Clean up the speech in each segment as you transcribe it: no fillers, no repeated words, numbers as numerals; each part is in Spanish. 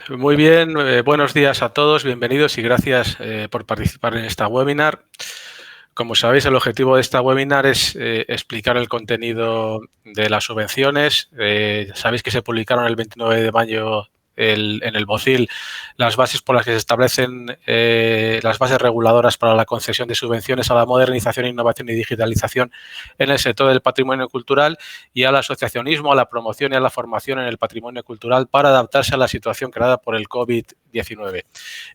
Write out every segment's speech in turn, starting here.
Muy bien, buenos días a todos, bienvenidos y gracias por participar en esta webinar. Como sabéis, el objetivo de esta webinar es explicar el contenido de las subvenciones. Sabéis que se publicaron el 29 de mayo en el BOCIL las bases por las que se establecen las bases reguladoras para la concesión de subvenciones a la modernización, innovación y digitalización en el sector del patrimonio cultural y al asociacionismo, a la promoción y a la formación en el patrimonio cultural para adaptarse a la situación creada por el COVID-19.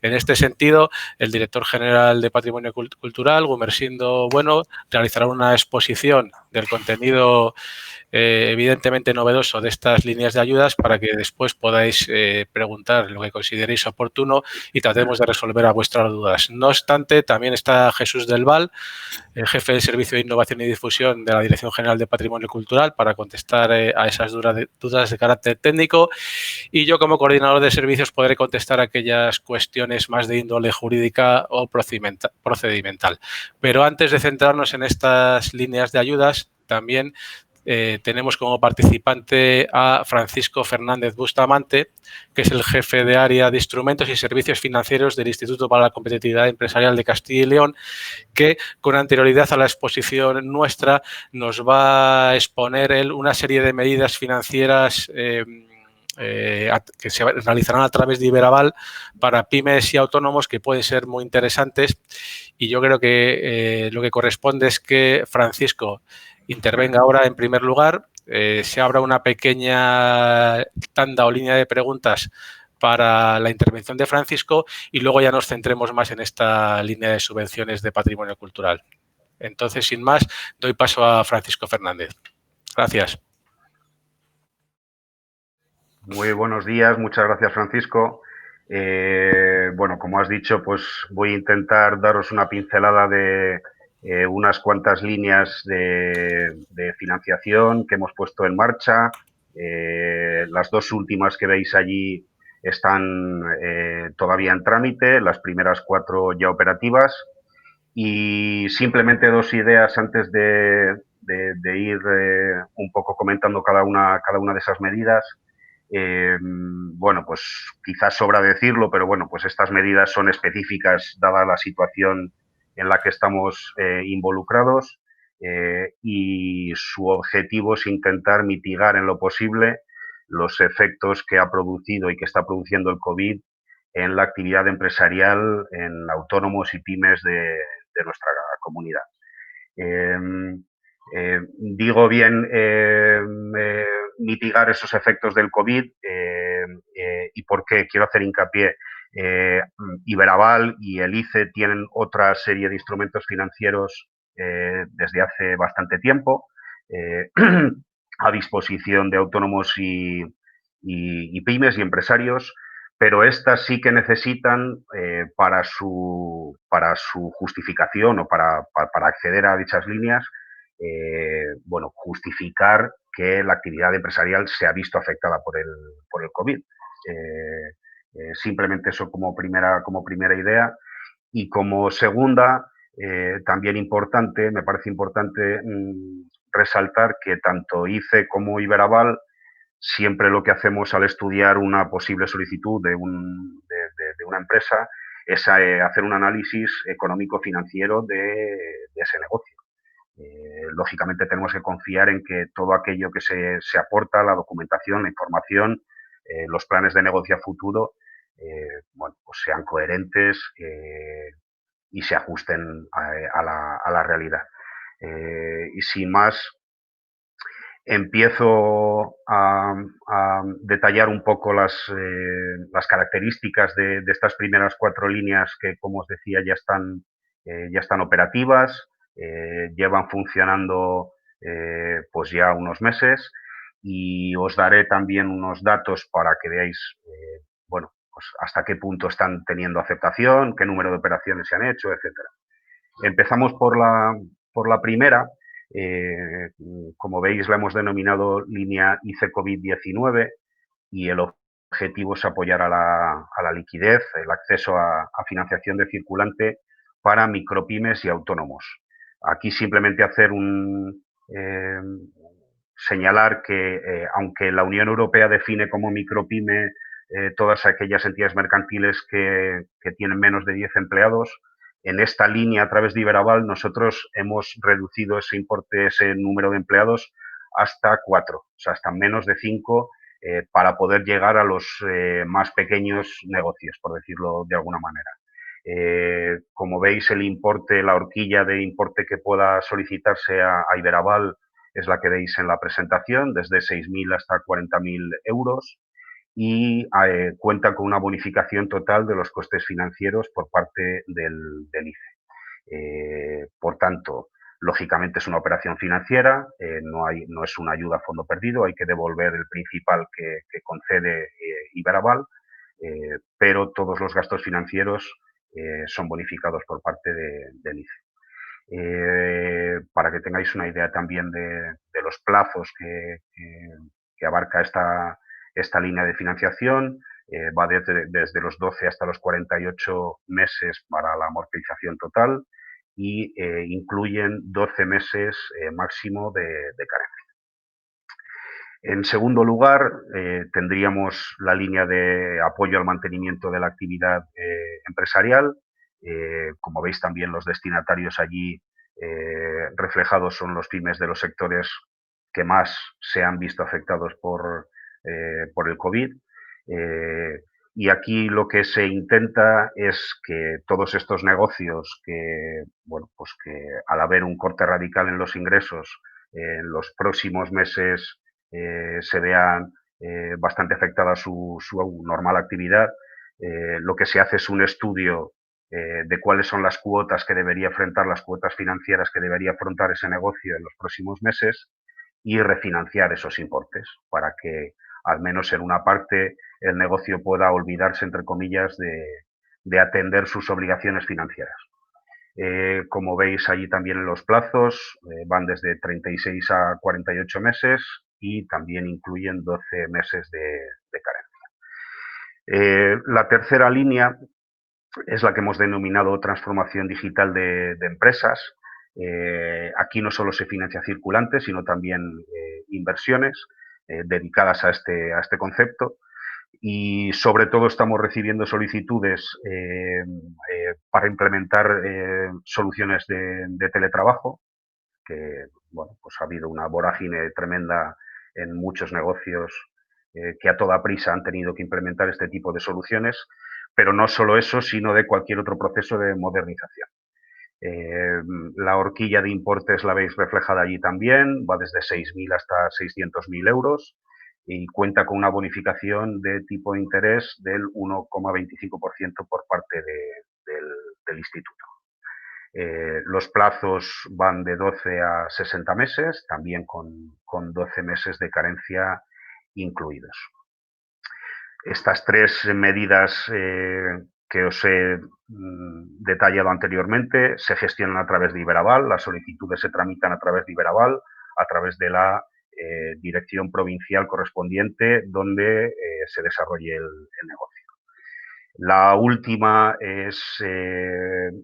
En este sentido, el director general de Patrimonio Cultural, Gumersindo Bueno, realizará una exposición del contenido evidentemente novedoso de estas líneas de ayudas para que después podáis preguntar lo que consideréis oportuno y tratemos de resolver a vuestras dudas. No obstante, también está Jesús del Val, el jefe del Servicio de Innovación y Difusión de la Dirección General de Patrimonio Cultural, para contestar a esas dudas de carácter técnico, y yo, como coordinador de servicios, podré contestar aquellas cuestiones más de índole jurídica o procedimental. Pero antes de centrarnos en estas líneas de ayudas, también tenemos como participante a Francisco Fernández Bustamante, que es el jefe de área de instrumentos y servicios financieros del Instituto para la Competitividad Empresarial de Castilla y León, que con anterioridad a la exposición nuestra nos va a exponer él una serie de medidas financieras que se realizarán a través de Iberaval para pymes y autónomos, que pueden ser muy interesantes. Y yo creo que lo que corresponde es que Francisco intervenga ahora en primer lugar, se abra una pequeña tanda o línea de preguntas para la intervención de Francisco y luego ya nos centremos más en esta línea de subvenciones de patrimonio cultural. Entonces, sin más, doy paso a Francisco Fernández. Gracias. Muy buenos días, muchas gracias, Francisco. Bueno, como has dicho, pues voy a intentar daros una pincelada de unas cuantas líneas de financiación que hemos puesto en marcha. Las dos últimas que veis allí están todavía en trámite, las primeras 4 ya operativas. Y simplemente dos ideas antes de ir un poco comentando cada una de esas medidas. Bueno, pues quizás sobra decirlo, pero bueno, pues estas medidas son específicas dada la situación en la que estamos involucrados, y su objetivo es intentar mitigar en lo posible los efectos que ha producido y que está produciendo el COVID en la actividad empresarial, en autónomos y pymes de nuestra comunidad. Digo bien mitigar esos efectos del COVID, y por qué quiero hacer hincapié. Iberaval y el ICE tienen otra serie de instrumentos financieros desde hace bastante tiempo a disposición de autónomos y pymes y empresarios, pero estas sí que necesitan para su justificación o para acceder a dichas líneas, bueno, justificar que la actividad empresarial se ha visto afectada por el COVID. Simplemente eso como primera idea. Y como segunda, también importante, me parece importante resaltar que tanto ICE como Iberaval, siempre lo que hacemos al estudiar una posible solicitud de una empresa es hacer un análisis económico-financiero de ese negocio. Lógicamente tenemos que confiar en que todo aquello que se aporta, la documentación, la información, los planes de negocio a futuro, bueno, pues sean coherentes y se ajusten a la realidad. Y sin más, empiezo a detallar un poco las características de estas primeras 4 líneas que, como os decía, ya están operativas, llevan funcionando pues ya unos meses, y os daré también unos datos para que veáis bueno, pues hasta qué punto están teniendo aceptación, qué número de operaciones se han hecho, etcétera. Empezamos por la primera. Como veis, la hemos denominado línea ICE COVID-19, y el objetivo es apoyar a la liquidez, el acceso a financiación de circulante para micropymes y autónomos. Aquí simplemente señalar que aunque la Unión Europea define como micropyme todas aquellas entidades mercantiles que tienen menos de 10 empleados. En esta línea, a través de Iberaval, nosotros hemos reducido ese importe, ese número de empleados, hasta 4, o sea, hasta menos de 5, para poder llegar a los más pequeños negocios, por decirlo de alguna manera. Como veis, el importe, la horquilla de importe que pueda solicitarse a Iberaval es la que veis en la presentación, desde 6.000 hasta 40.000 euros, y cuenta con una bonificación total de los costes financieros por parte del ICE. Por tanto, lógicamente es una operación financiera, no es una ayuda a fondo perdido, hay que devolver el principal que concede Iberaval, pero todos los gastos financieros son bonificados por parte del ICE. Para que tengáis una idea también de los plazos que abarca esta línea de financiación, va desde los 12 hasta los 48 meses para la amortización total y incluyen 12 meses máximo de carencia. En segundo lugar, tendríamos la línea de apoyo al mantenimiento de la actividad empresarial. Como veis, también los destinatarios allí reflejados son los pymes de los sectores que más se han visto afectados por el COVID. Y aquí lo que se intenta es que todos estos negocios bueno, pues que al haber un corte radical en los ingresos, en los próximos meses se vean bastante afectada su normal actividad, lo que se hace es un estudio de cuáles son las cuotas que debería afrontar, las cuotas financieras que debería afrontar ese negocio en los próximos meses y refinanciar esos importes para que al menos en una parte el negocio pueda olvidarse, entre comillas, de atender sus obligaciones financieras. Como veis allí también en los plazos, van desde 36 a 48 meses y también incluyen 12 meses de carencia. La tercera línea es la que hemos denominado transformación digital de empresas. Aquí no solo se financia circulante, sino también inversiones dedicadas a este concepto. Y sobre todo estamos recibiendo solicitudes para implementar soluciones de teletrabajo, que bueno, pues ha habido una vorágine tremenda en muchos negocios que a toda prisa han tenido que implementar este tipo de soluciones, pero no solo eso, sino de cualquier otro proceso de modernización. La horquilla de importes la veis reflejada allí también, va desde 6.000 hasta 600.000 euros y cuenta con una bonificación de tipo de interés del 1,25% por parte del instituto. Los plazos van de 12 a 60 meses, también con 12 meses de carencia incluidos. Estas tres medidas que os he detallado anteriormente se gestionan a través de Iberaval, las solicitudes se tramitan a través de Iberaval, a través de la dirección provincial correspondiente donde se desarrolle el negocio. La última es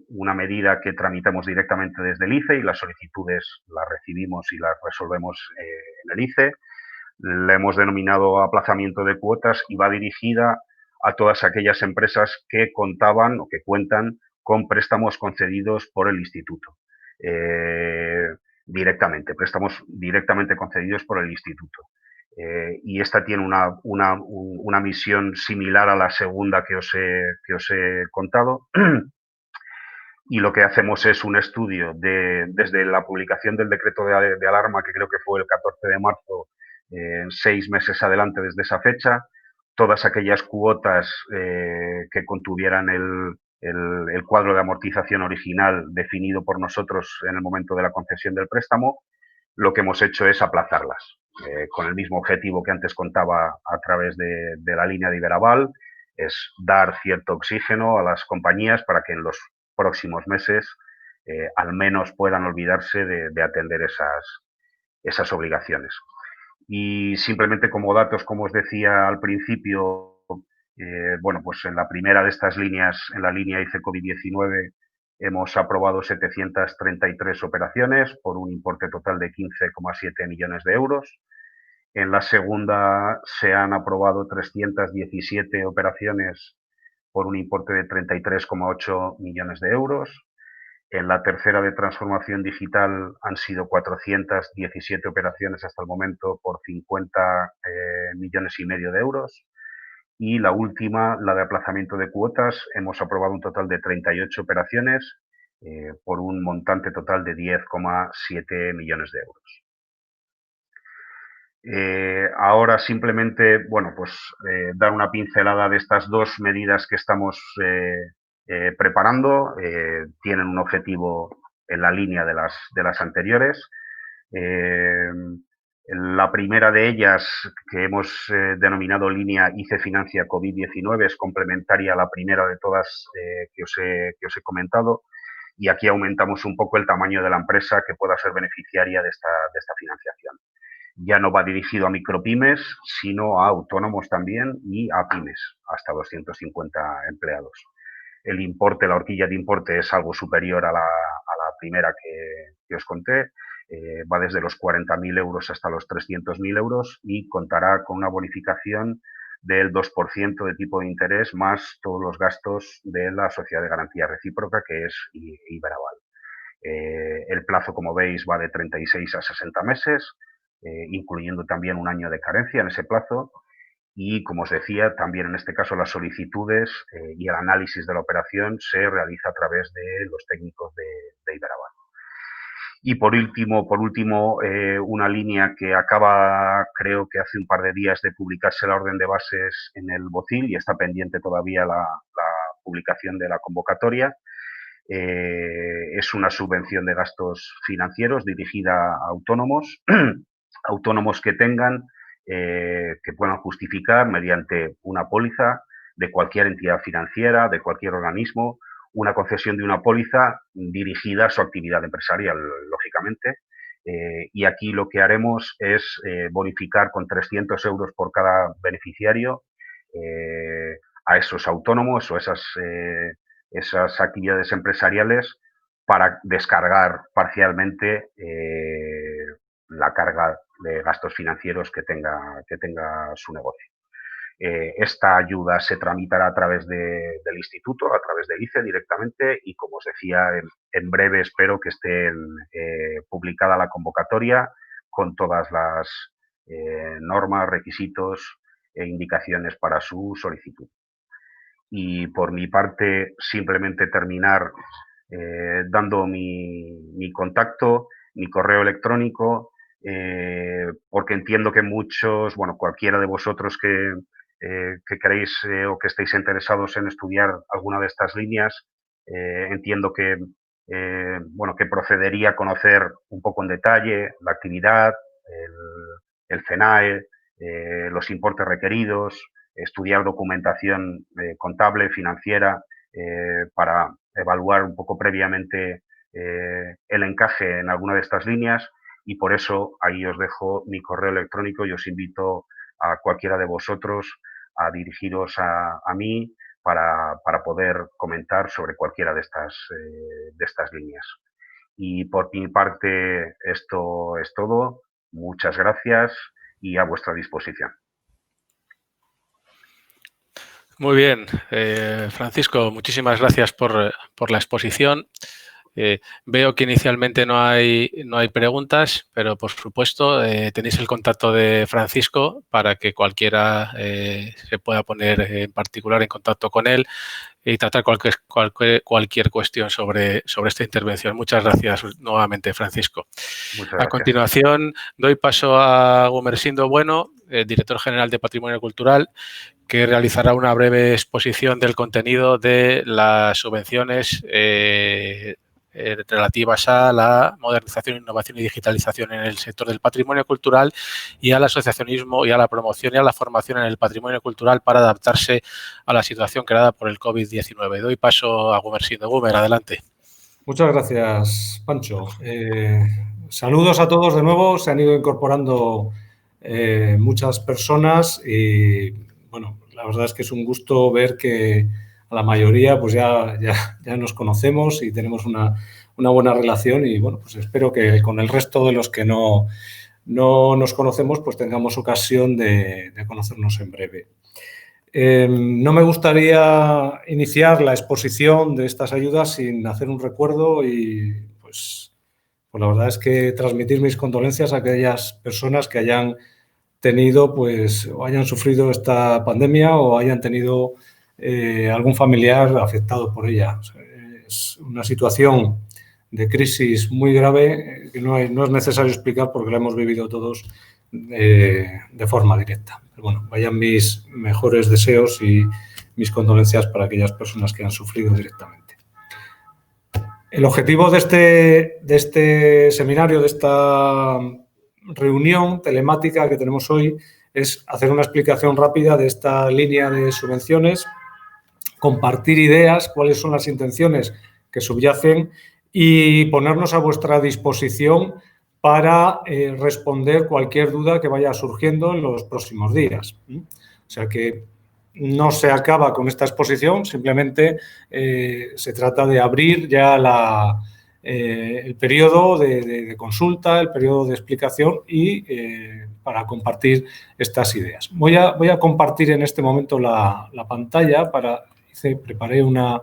una medida que tramitamos directamente desde el ICE y las solicitudes las recibimos y las resolvemos en el ICE. La hemos denominado aplazamiento de cuotas y va dirigida a todas aquellas empresas que contaban o que cuentan con préstamos concedidos por el instituto. Préstamos directamente concedidos por el instituto. Y esta tiene una misión similar a la segunda que os he contado. Y lo que hacemos es un estudio desde la publicación del decreto de alarma, que creo que fue el 14 de marzo, 6 meses adelante desde esa fecha, todas aquellas cuotas que contuvieran el cuadro de amortización original definido por nosotros en el momento de la concesión del préstamo, lo que hemos hecho es aplazarlas, con el mismo objetivo que antes contaba a través de la línea de Iberaval, es dar cierto oxígeno a las compañías para que en los próximos meses al menos puedan olvidarse de atender esas obligaciones. Y simplemente como datos, como os decía al principio, bueno, pues en la primera de estas líneas, en la línea ICE COVID-19, hemos aprobado 733 operaciones por un importe total de 15,7 millones de euros. En la segunda se han aprobado 317 operaciones por un importe de 33,8 millones de euros. En la tercera de transformación digital han sido 417 operaciones hasta el momento por 50 millones y medio de euros. Y la última, la de aplazamiento de cuotas, hemos aprobado un total de 38 operaciones por un montante total de 10,7 millones de euros. Ahora simplemente, bueno, pues dar una pincelada de estas dos medidas que estamos preparando. Tienen un objetivo en la línea de las anteriores. La primera de ellas, que hemos denominado línea ICE Financia COVID-19, es complementaria a la primera de todas que os he comentado, y aquí aumentamos un poco el tamaño de la empresa que pueda ser beneficiaria de esta financiación. Ya no va dirigido a micropymes, sino a autónomos también y a pymes, hasta 250 empleados. El importe, la horquilla de importe es algo superior a la primera que os conté. Va desde los 40.000 euros hasta los 300.000 euros y contará con una bonificación del 2% de tipo de interés más todos los gastos de la sociedad de garantía recíproca, que es Iberaval. El plazo, como veis, va de 36 a 60 meses, incluyendo también un año de carencia en ese plazo. Y, como os decía, también en este caso las solicitudes y el análisis de la operación se realiza a través de los técnicos de Iberaval. Y por último, una línea que acaba, creo que hace un par de días de publicarse la orden de bases en el BOCIL y está pendiente todavía la publicación de la convocatoria. Es una subvención de gastos financieros dirigida a autónomos, autónomos que tengan, que puedan justificar mediante una póliza de cualquier entidad financiera, de cualquier organismo, una concesión de una póliza dirigida a su actividad empresarial, lógicamente. Y aquí lo que haremos es bonificar con 300 euros por cada beneficiario a esos autónomos o esas actividades empresariales para descargar parcialmente la carga de gastos financieros que tenga su negocio. Esta ayuda se tramitará a través del instituto, a través del ICE directamente y, como os decía, en breve espero que esté publicada la convocatoria con todas las normas, requisitos e indicaciones para su solicitud. Y por mi parte, simplemente terminar dando mi contacto, mi correo electrónico, porque entiendo que muchos, bueno, cualquiera de vosotros que queréis o que estéis interesados en estudiar alguna de estas líneas, entiendo que, bueno, que procedería a conocer un poco en detalle la actividad, el CENAE, los importes requeridos, estudiar documentación contable, financiera, para evaluar un poco previamente el encaje en alguna de estas líneas, y por eso ahí os dejo mi correo electrónico y os invito a cualquiera de vosotros a dirigiros a mí para poder comentar sobre cualquiera de estas líneas. Y por mi parte esto es todo. Muchas gracias y a vuestra disposición. Muy bien, Francisco, muchísimas gracias por la exposición. Veo que inicialmente no hay preguntas, pero por supuesto tenéis el contacto de Francisco para que cualquiera se pueda poner en particular en contacto con él y tratar cualquier cuestión sobre esta intervención. Muchas gracias nuevamente, Francisco. Muchas gracias. A continuación, doy paso a Gumersindo Bueno, director general de Patrimonio Cultural, que realizará una breve exposición del contenido de las subvenciones relativas a la modernización, innovación y digitalización en el sector del patrimonio cultural y al asociacionismo y a la promoción y a la formación en el patrimonio cultural para adaptarse a la situación creada por el COVID-19. Doy paso a Gumersindo. Gumer, adelante. Muchas gracias, Pancho. Saludos a todos de nuevo. Se han ido incorporando muchas personas y, bueno, la verdad es que es un gusto ver que a la mayoría pues ya nos conocemos y tenemos una buena relación y, bueno, pues espero que con el resto de los que no no nos conocemos, pues tengamos ocasión de conocernos en breve. No me gustaría iniciar la exposición de estas ayudas sin hacer un recuerdo y pues la verdad es que transmitir mis condolencias a aquellas personas que hayan tenido pues o hayan sufrido esta pandemia o hayan tenido algún familiar afectado por ella. O sea, es una situación de crisis muy grave que no es necesario explicar porque la hemos vivido todos de forma directa. Pero bueno, vayan mis mejores deseos y mis condolencias para aquellas personas que han sufrido directamente. El objetivo de este seminario, de esta reunión telemática que tenemos hoy, es hacer una explicación rápida de esta línea de subvenciones, compartir ideas, cuáles son las intenciones que subyacen y ponernos a vuestra disposición para responder cualquier duda que vaya surgiendo en los próximos días. O sea que no se acaba con esta exposición, simplemente se trata de abrir ya el periodo de consulta, el periodo de explicación y para compartir estas ideas. Voy a compartir en este momento la pantalla preparé una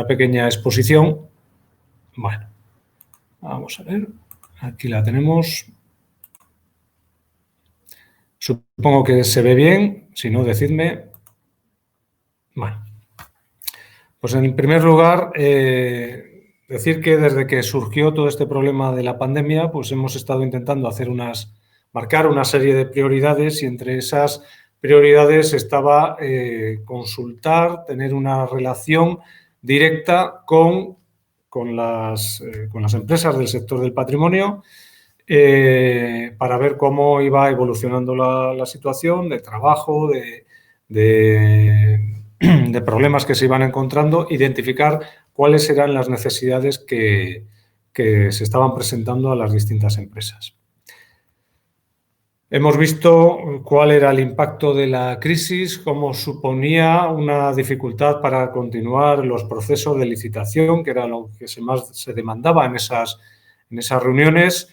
pequeña exposición. Bueno, vamos a ver. Aquí la tenemos. Supongo que se ve bien. Si no, decidme. Bueno. Pues en primer lugar, decir que desde que surgió todo este problema de la pandemia, pues hemos estado intentando marcar una serie de prioridades y entre esas prioridades estaba consultar, tener una relación directa con las empresas del sector del patrimonio para ver cómo iba evolucionando la situación de trabajo, de problemas que se iban encontrando, identificar cuáles eran las necesidades que se estaban presentando a las distintas empresas. Hemos visto cuál era el impacto de la crisis, cómo suponía una dificultad para continuar los procesos de licitación, que era lo que más se demandaba en esas reuniones.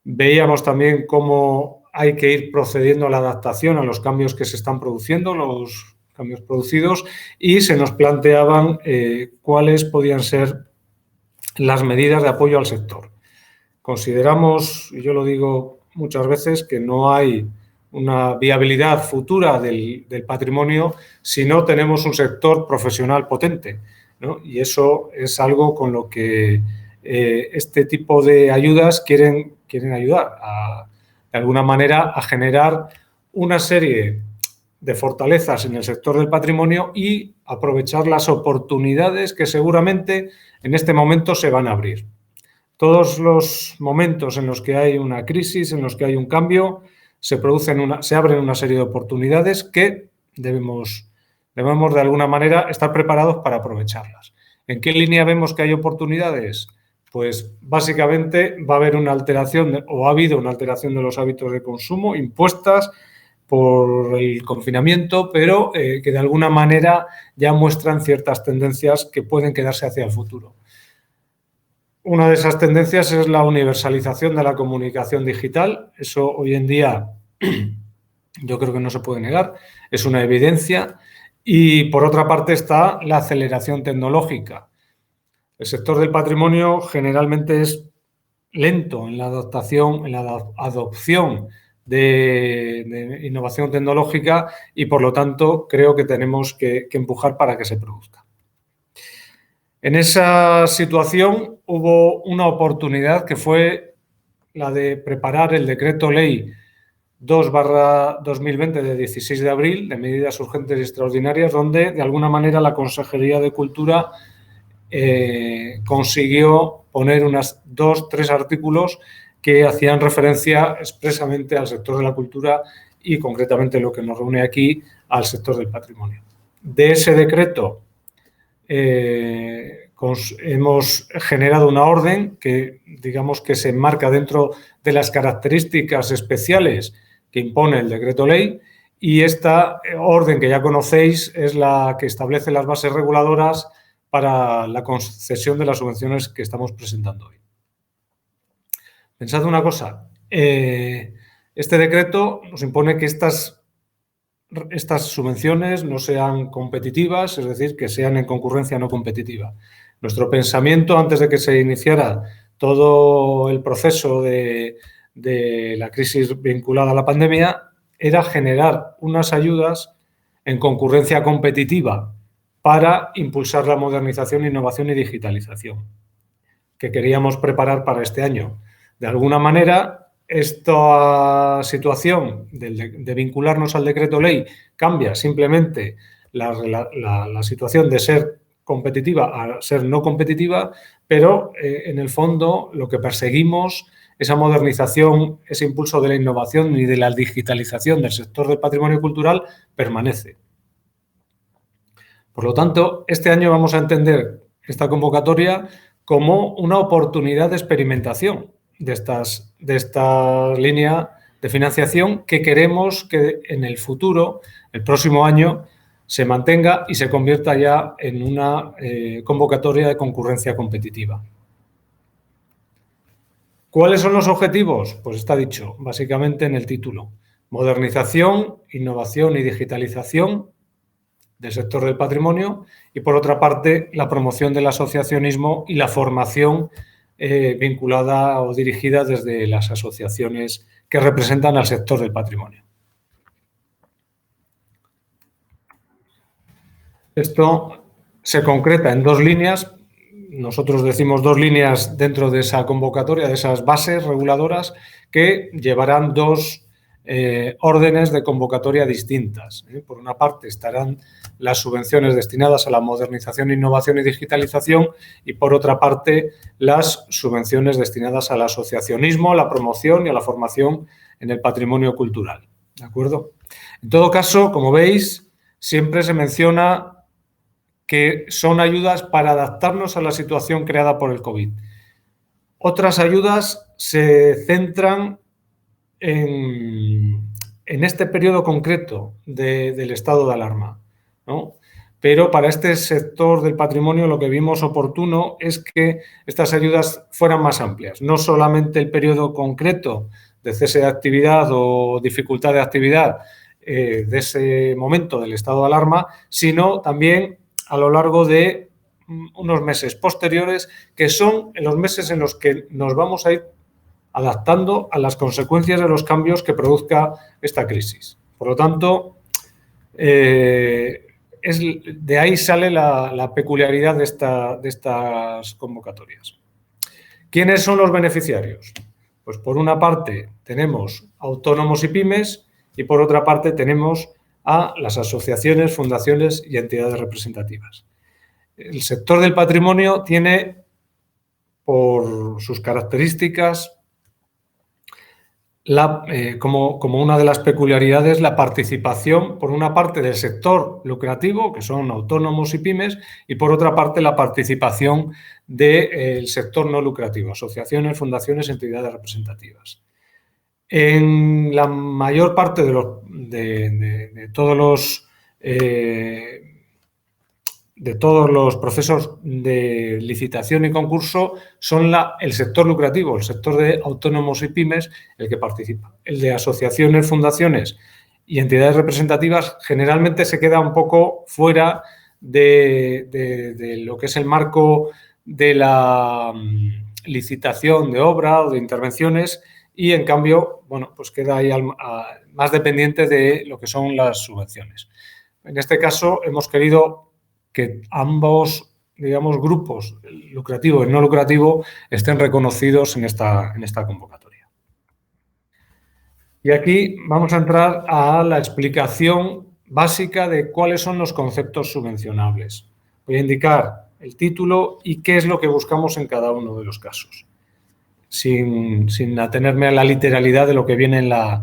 Veíamos también cómo hay que ir procediendo a la adaptación a los cambios que se están produciendo, los cambios producidos, y se nos planteaban cuáles podían ser las medidas de apoyo al sector. Consideramos, y yo lo digo muchas veces, que no hay una viabilidad futura del patrimonio si no tenemos un sector profesional potente, ¿no? Y eso es algo con lo que este tipo de ayudas quieren ayudar de alguna manera a generar una serie de fortalezas en el sector del patrimonio y aprovechar las oportunidades que seguramente en este momento se van a abrir. Todos los momentos en los que hay una crisis, en los que hay un cambio, se abren una serie de oportunidades que debemos de alguna manera estar preparados para aprovecharlas. ¿En qué línea vemos que hay oportunidades? Pues básicamente va a haber una alteración o ha habido una alteración de los hábitos de consumo impuestas por el confinamiento, pero que de alguna manera ya muestran ciertas tendencias que pueden quedarse hacia el futuro. Una de esas tendencias es la universalización de la comunicación digital. Eso hoy en día yo creo que no se puede negar, es una evidencia. Y por otra parte está la aceleración tecnológica. El sector del patrimonio generalmente es lento en la adopción de innovación tecnológica y por lo tanto creo que tenemos que empujar para que se produzca. En esa situación hubo una oportunidad que fue la de preparar el decreto ley 2/2020 de 16 de abril de medidas urgentes y extraordinarias, donde de alguna manera la Consejería de Cultura consiguió poner unas 2-3 artículos que hacían referencia expresamente al sector de la cultura y concretamente lo que nos reúne aquí al sector del patrimonio. De ese decreto hemos generado una orden que digamos que se enmarca dentro de las características especiales que impone el decreto ley y esta orden que ya conocéis es la que establece las bases reguladoras para la concesión de las subvenciones que estamos presentando hoy. Pensad una cosa, Este decreto nos impone que estas subvenciones no sean competitivas, es decir, que sean en concurrencia no competitiva. Nuestro pensamiento, antes de que se iniciara todo el proceso de la crisis vinculada a la pandemia, era generar unas ayudas en concurrencia competitiva para impulsar la modernización, innovación y digitalización que queríamos preparar para este año. De alguna manera, esta situación de vincularnos al decreto ley cambia simplemente la situación de ser competitiva a ser no competitiva, pero en el fondo lo que perseguimos, esa modernización, ese impulso de la innovación y de la digitalización del sector del patrimonio cultural permanece. Por lo tanto, este año vamos a entender esta convocatoria como una oportunidad de experimentación de esta línea de financiación que queremos que en el futuro, el próximo año, se mantenga y se convierta ya en una convocatoria de concurrencia competitiva. ¿Cuáles son los objetivos? Pues está dicho, básicamente en el título. Modernización, innovación y digitalización del sector del patrimonio y, por otra parte, la promoción del asociacionismo y la formación vinculada o dirigida desde las asociaciones que representan al sector del patrimonio. Esto se concreta en 2 líneas. Nosotros decimos 2 líneas dentro de esa convocatoria, de esas bases reguladoras que llevarán 2 órdenes de convocatoria distintas. Por una parte estarán las subvenciones destinadas a la modernización, innovación y digitalización y, por otra parte, las subvenciones destinadas al asociacionismo, a la promoción y a la formación en el patrimonio cultural. ¿De acuerdo? En todo caso, como veis, siempre se menciona que son ayudas para adaptarnos a la situación creada por el COVID. Otras ayudas se centran en este periodo concreto del estado de alarma, ¿no? Pero para este sector del patrimonio lo que vimos oportuno es que estas ayudas fueran más amplias, no solamente el periodo concreto de cese de actividad o dificultad de actividad de ese momento del estado de alarma, sino también a lo largo de unos meses posteriores, que son en los meses en los que nos vamos a ir adaptando a las consecuencias de los cambios que produzca esta crisis. Por lo tanto, de ahí sale la peculiaridad de estas convocatorias. ¿Quiénes son los beneficiarios? Pues por una parte tenemos autónomos y pymes y por otra parte tenemos a las asociaciones, fundaciones y entidades representativas. El sector del patrimonio tiene, por sus características, como una de las peculiaridades, la participación, por una parte, del sector lucrativo, que son autónomos y pymes, y por otra parte, la participación del sector no lucrativo, asociaciones, fundaciones, entidades representativas. En la mayor parte de todos los procesos de licitación y concurso son el sector lucrativo, el sector de autónomos y pymes, el que participa. El de asociaciones, fundaciones y entidades representativas generalmente se queda un poco fuera de lo que es el marco de la licitación de obra o de intervenciones y, en cambio, bueno, pues queda ahí más dependiente de lo que son las subvenciones. En este caso, hemos querido que ambos, digamos, grupos, el lucrativo y el no lucrativo, estén reconocidos en esta convocatoria. Y aquí vamos a entrar a la explicación básica de cuáles son los conceptos subvencionables. Voy a indicar el título y qué es lo que buscamos en cada uno de los casos, sin atenerme a la literalidad de lo que viene en la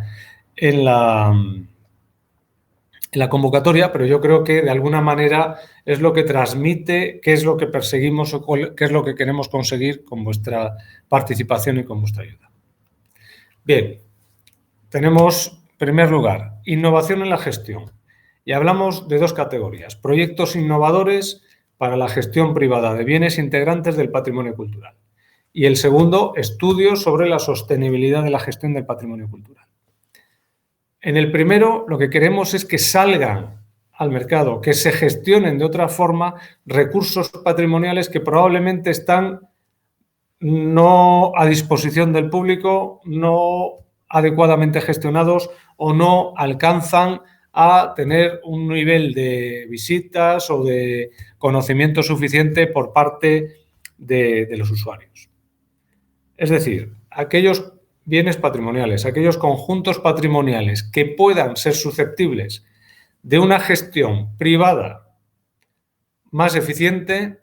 convocatoria, pero yo creo que de alguna manera es lo que transmite qué es lo que perseguimos o qué es lo que queremos conseguir con vuestra participación y con vuestra ayuda. Bien, tenemos, en primer lugar, innovación en la gestión. Y hablamos de 2 categorías: proyectos innovadores para la gestión privada de bienes integrantes del patrimonio cultural. Y el segundo, estudios sobre la sostenibilidad de la gestión del patrimonio cultural. En el primero, lo que queremos es que salgan al mercado, que se gestionen de otra forma recursos patrimoniales que probablemente están no a disposición del público, no adecuadamente gestionados o no alcanzan a tener un nivel de visitas o de conocimiento suficiente por parte de los usuarios. Es decir, aquellos bienes patrimoniales, aquellos conjuntos patrimoniales que puedan ser susceptibles de una gestión privada más eficiente,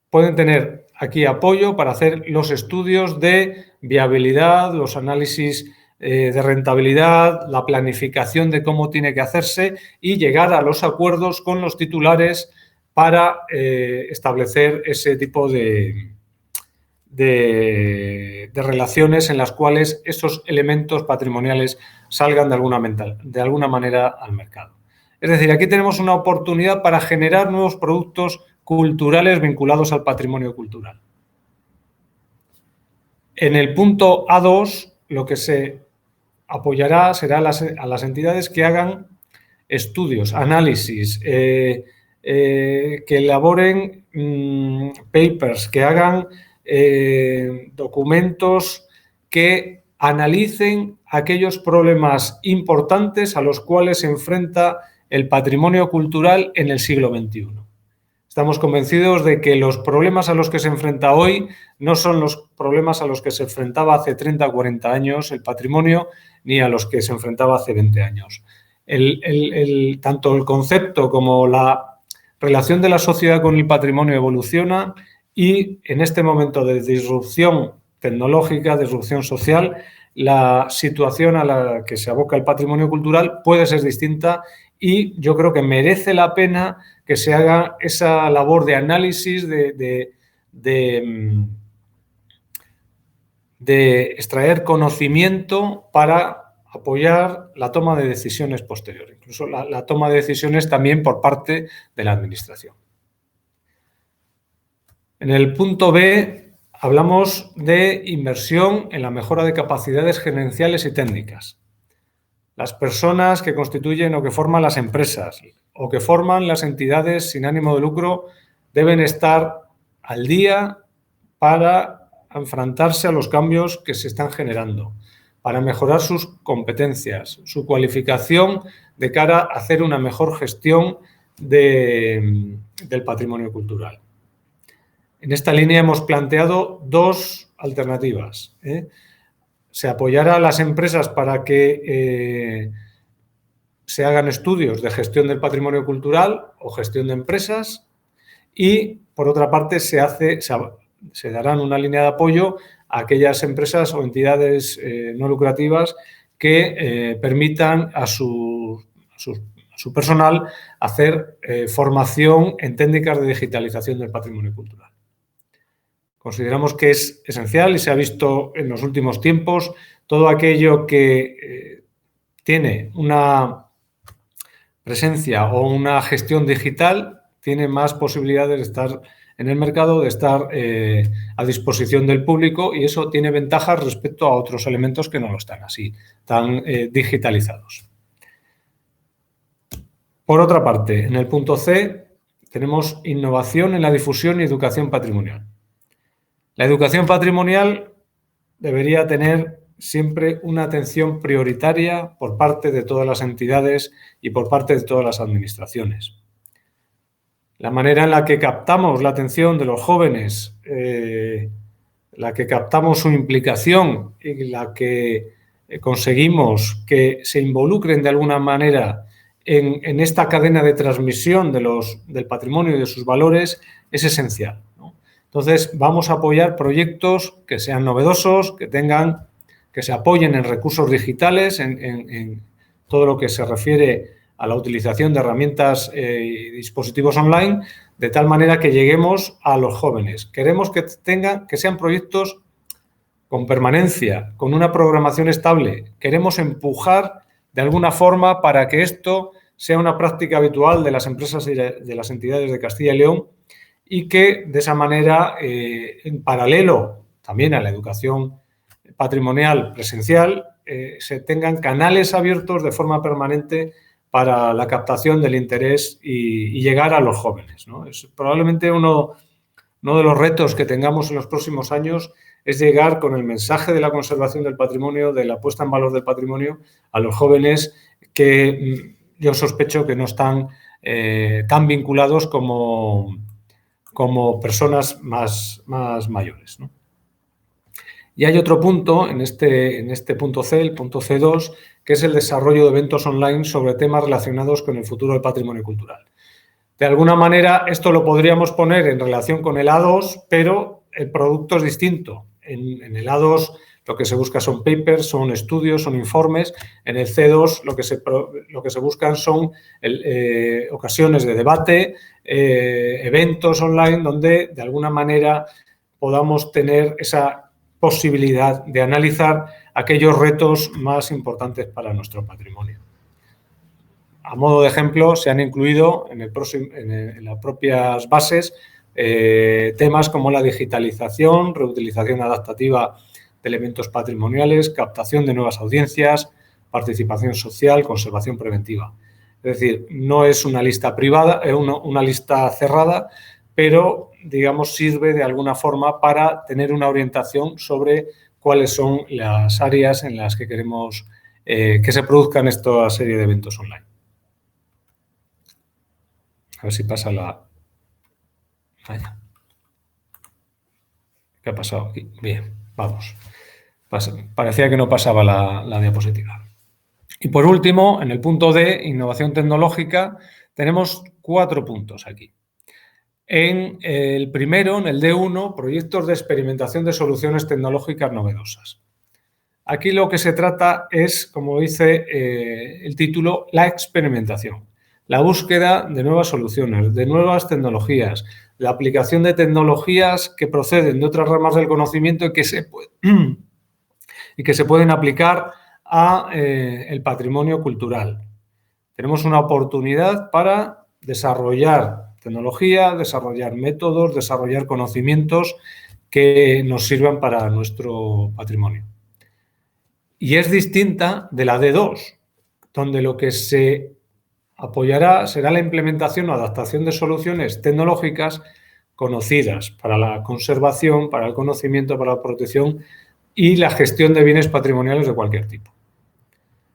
pueden tener aquí apoyo para hacer los estudios de viabilidad, los análisis de rentabilidad, la planificación de cómo tiene que hacerse y llegar a los acuerdos con los titulares para establecer ese tipo de relaciones en las cuales esos elementos patrimoniales salgan de alguna manera al mercado. Es decir, aquí tenemos una oportunidad para generar nuevos productos culturales vinculados al patrimonio cultural. En el punto A2, lo que se apoyará será a las entidades que hagan estudios, análisis, que elaboren papers, que hagan documentos que analicen aquellos problemas importantes a los cuales se enfrenta el patrimonio cultural en el siglo XXI. Estamos convencidos de que los problemas a los que se enfrenta hoy no son los problemas a los que se enfrentaba hace 30 o 40 años el patrimonio, ni a los que se enfrentaba hace 20 años. Tanto el concepto como la relación de la sociedad con el patrimonio evoluciona y en este momento de disrupción tecnológica, disrupción social, la situación a la que se aboca el patrimonio cultural puede ser distinta y yo creo que merece la pena que se haga esa labor de análisis, de extraer conocimiento para apoyar la toma de decisiones posteriores, incluso la toma de decisiones también por parte de la Administración. En el punto B hablamos de inversión en la mejora de capacidades gerenciales y técnicas. Las personas que constituyen o que forman las empresas o que forman las entidades sin ánimo de lucro deben estar al día para enfrentarse a los cambios que se están generando, para mejorar sus competencias, su cualificación de cara a hacer una mejor gestión del patrimonio cultural. En esta línea hemos planteado dos alternativas. Se apoyará a las empresas para que se hagan estudios de gestión del patrimonio cultural o gestión de empresas y, por otra parte, se darán una línea de apoyo a aquellas empresas o entidades no lucrativas que permitan a su personal hacer formación en técnicas de digitalización del patrimonio cultural. Consideramos que es esencial y se ha visto en los últimos tiempos todo aquello que tiene una presencia o una gestión digital, tiene más posibilidades de estar en el mercado, de estar a disposición del público y eso tiene ventajas respecto a otros elementos que no lo están así, tan digitalizados. Por otra parte, en el punto C tenemos innovación en la difusión y educación patrimonial. La educación patrimonial debería tener siempre una atención prioritaria por parte de todas las entidades y por parte de todas las administraciones. La manera en la que captamos la atención de los jóvenes, la que captamos su implicación y la que conseguimos que se involucren de alguna manera en esta cadena de transmisión del patrimonio y de sus valores es esencial, ¿no? Entonces, vamos a apoyar proyectos que sean novedosos, que se apoyen en recursos digitales, en todo lo que se refiere a la utilización de herramientas y dispositivos online, de tal manera que lleguemos a los jóvenes. Queremos que sean proyectos con permanencia, con una programación estable. Queremos empujar de alguna forma para que esto sea una práctica habitual de las empresas y de las entidades de Castilla y León y que de esa manera, en paralelo también a la educación patrimonial presencial, se tengan canales abiertos de forma permanente para la captación del interés y llegar a los jóvenes, ¿no? Es probablemente uno de los retos que tengamos en los próximos años es llegar con el mensaje de la conservación del patrimonio, de la puesta en valor del patrimonio, a los jóvenes que yo sospecho que no están tan vinculados como personas más mayores, ¿no? Y hay otro punto en este punto C, el punto C2, que es el desarrollo de eventos online sobre temas relacionados con el futuro del patrimonio cultural. De alguna manera, esto lo podríamos poner en relación con el A2, pero el producto es distinto. En el A2 lo que se busca son papers, son estudios, son informes. En el C2 lo que se buscan son ocasiones de debate, eventos online donde de alguna manera podamos tener esa posibilidad de analizar aquellos retos más importantes para nuestro patrimonio. A modo de ejemplo, se han incluido en las propias bases temas como la digitalización, reutilización adaptativa de elementos patrimoniales, captación de nuevas audiencias, participación social, conservación preventiva. Es decir, no es una lista privada, es una lista cerrada, pero, digamos, sirve de alguna forma para tener una orientación sobre cuáles son las áreas en las que queremos que se produzcan esta serie de eventos online. A ver si pasa la... Vaya. ¿Qué ha pasado aquí? Bien, vamos. Parecía que no pasaba la diapositiva. Y por último, en el punto D, innovación tecnológica, tenemos 4 puntos aquí. En el primero, en el D1, proyectos de experimentación de soluciones tecnológicas novedosas. Aquí lo que se trata es, como dice el título, la experimentación, la búsqueda de nuevas soluciones, de nuevas tecnologías, la aplicación de tecnologías que proceden de otras ramas del conocimiento y que se pueden aplicar a el patrimonio cultural. Tenemos una oportunidad para desarrollar tecnología, desarrollar métodos, desarrollar conocimientos que nos sirvan para nuestro patrimonio. Y es distinta de la D2, donde lo que se apoyará será la implementación o adaptación de soluciones tecnológicas conocidas para la conservación, para el conocimiento, para la protección y la gestión de bienes patrimoniales de cualquier tipo.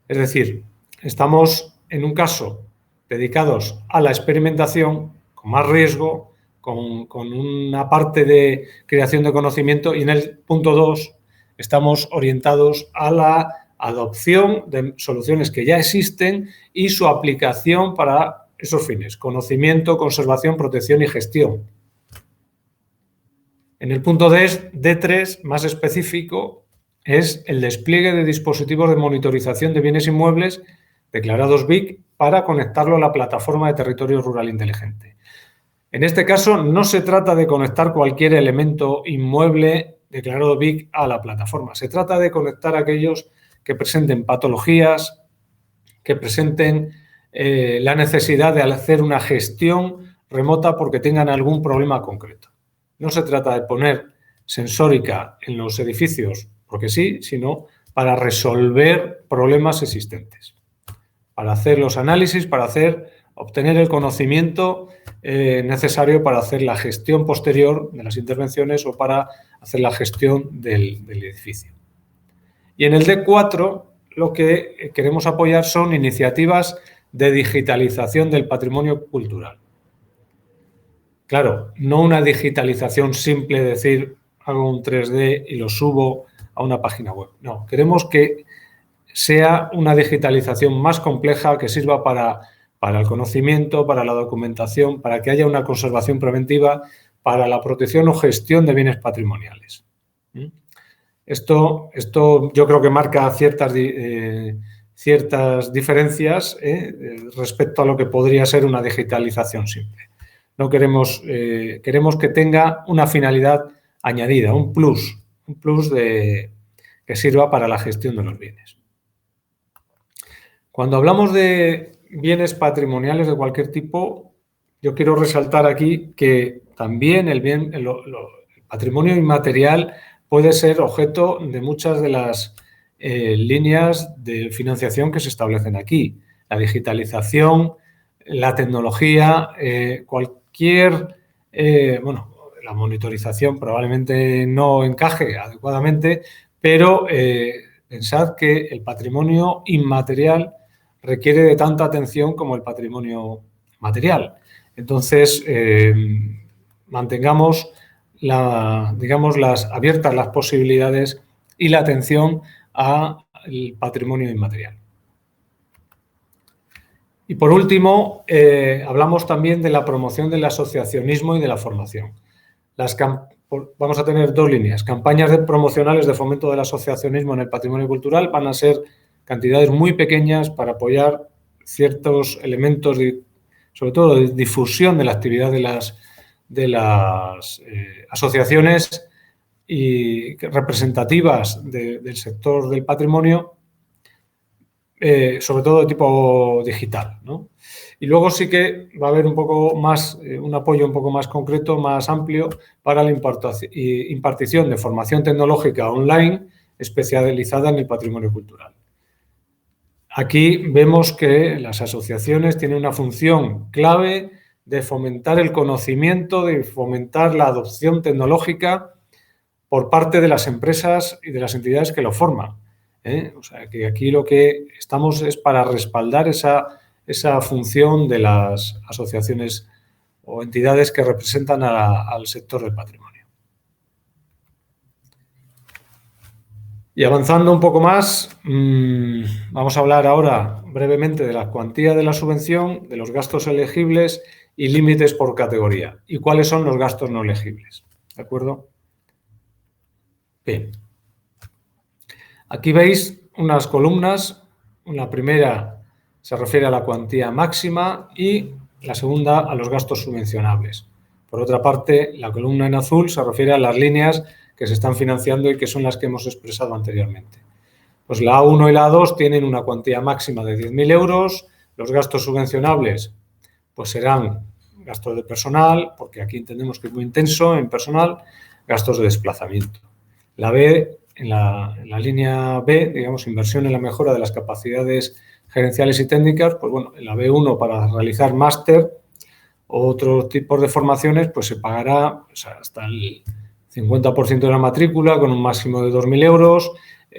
Es decir, estamos en un caso dedicados a la experimentación, con más riesgo, con una parte de creación de conocimiento, y en el punto 2 estamos orientados a la adopción de soluciones que ya existen y su aplicación para esos fines: conocimiento, conservación, protección y gestión. En el punto D3, más específico, es el despliegue de dispositivos de monitorización de bienes inmuebles declarados BIC para conectarlo a la plataforma de territorio rural inteligente. En este caso, no se trata de conectar cualquier elemento inmueble declarado BIC a la plataforma. Se trata de conectar aquellos que presenten patologías, que presenten la necesidad de hacer una gestión remota porque tengan algún problema concreto. No se trata de poner sensórica en los edificios porque sí, sino para resolver problemas existentes, para hacer los análisis, para obtener el conocimiento necesario para hacer la gestión posterior de las intervenciones o para hacer la gestión del edificio. Y en el D4 lo que queremos apoyar son iniciativas de digitalización del patrimonio cultural. Claro, no una digitalización simple, decir, hago un 3D y lo subo a una página web. No, queremos que sea una digitalización más compleja que sirva para el conocimiento, para la documentación, para que haya una conservación preventiva, para la protección o gestión de bienes patrimoniales. Esto yo creo que marca ciertas diferencias respecto a lo que podría ser una digitalización simple. No queremos que tenga una finalidad añadida, un plus que sirva para la gestión de los bienes. Cuando hablamos de bienes patrimoniales de cualquier tipo, yo quiero resaltar aquí que también el patrimonio inmaterial puede ser objeto de muchas de las líneas de financiación que se establecen aquí. La digitalización, la tecnología, la monitorización probablemente no encaje adecuadamente, pero pensad que el patrimonio inmaterial requiere de tanta atención como el patrimonio material. Entonces, mantengamos abiertas las posibilidades y la atención al patrimonio inmaterial. Y por último, hablamos también de la promoción del asociacionismo y de la formación. Vamos a tener dos líneas. Campañas promocionales de fomento del asociacionismo en el patrimonio cultural van a ser cantidades muy pequeñas para apoyar ciertos elementos, sobre todo de difusión de la actividad de las asociaciones y representativas del sector del patrimonio, sobre todo de tipo digital, ¿no? Y luego sí que va a haber un poco más, un apoyo un poco más concreto, más amplio para la impartición de formación tecnológica online especializada en el patrimonio cultural. Aquí vemos que las asociaciones tienen una función clave de fomentar el conocimiento, de fomentar la adopción tecnológica por parte de las empresas y de las entidades que lo forman. O sea, que aquí lo que estamos es para respaldar esa función de las asociaciones o entidades que representan al sector del patrimonio. Y avanzando un poco más, vamos a hablar ahora brevemente de la cuantía de la subvención, de los gastos elegibles y límites por categoría. ¿Y cuáles son los gastos no elegibles? ¿De acuerdo? Bien. Aquí veis unas columnas. La primera se refiere a la cuantía máxima y la segunda a los gastos subvencionables. Por otra parte, la columna en azul se refiere a las líneas que se están financiando y que son las que hemos expresado anteriormente. Pues la A1 y la A2 tienen una cuantía máxima de 10.000 euros. Los gastos subvencionables pues serán gastos de personal, porque aquí entendemos que es muy intenso en personal, gastos de desplazamiento. La B, en la línea B, digamos, inversión en la mejora de las capacidades gerenciales y técnicas, pues bueno, en la B1 para realizar máster o otros tipos de formaciones, pues se pagará hasta el 50% de la matrícula con un máximo de 2.000 euros,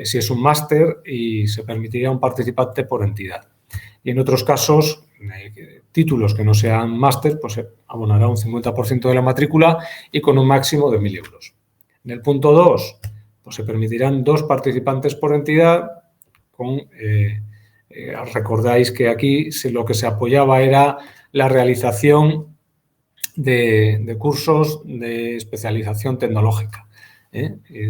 si es un máster, y se permitiría un participante por entidad. Y en otros casos, títulos que no sean máster, pues se abonará un 50% de la matrícula y con un máximo de 1.000 euros. En el punto 2, pues se permitirán 2 participantes por entidad. Recordáis que aquí lo que se apoyaba era la realización de cursos de especialización tecnológica.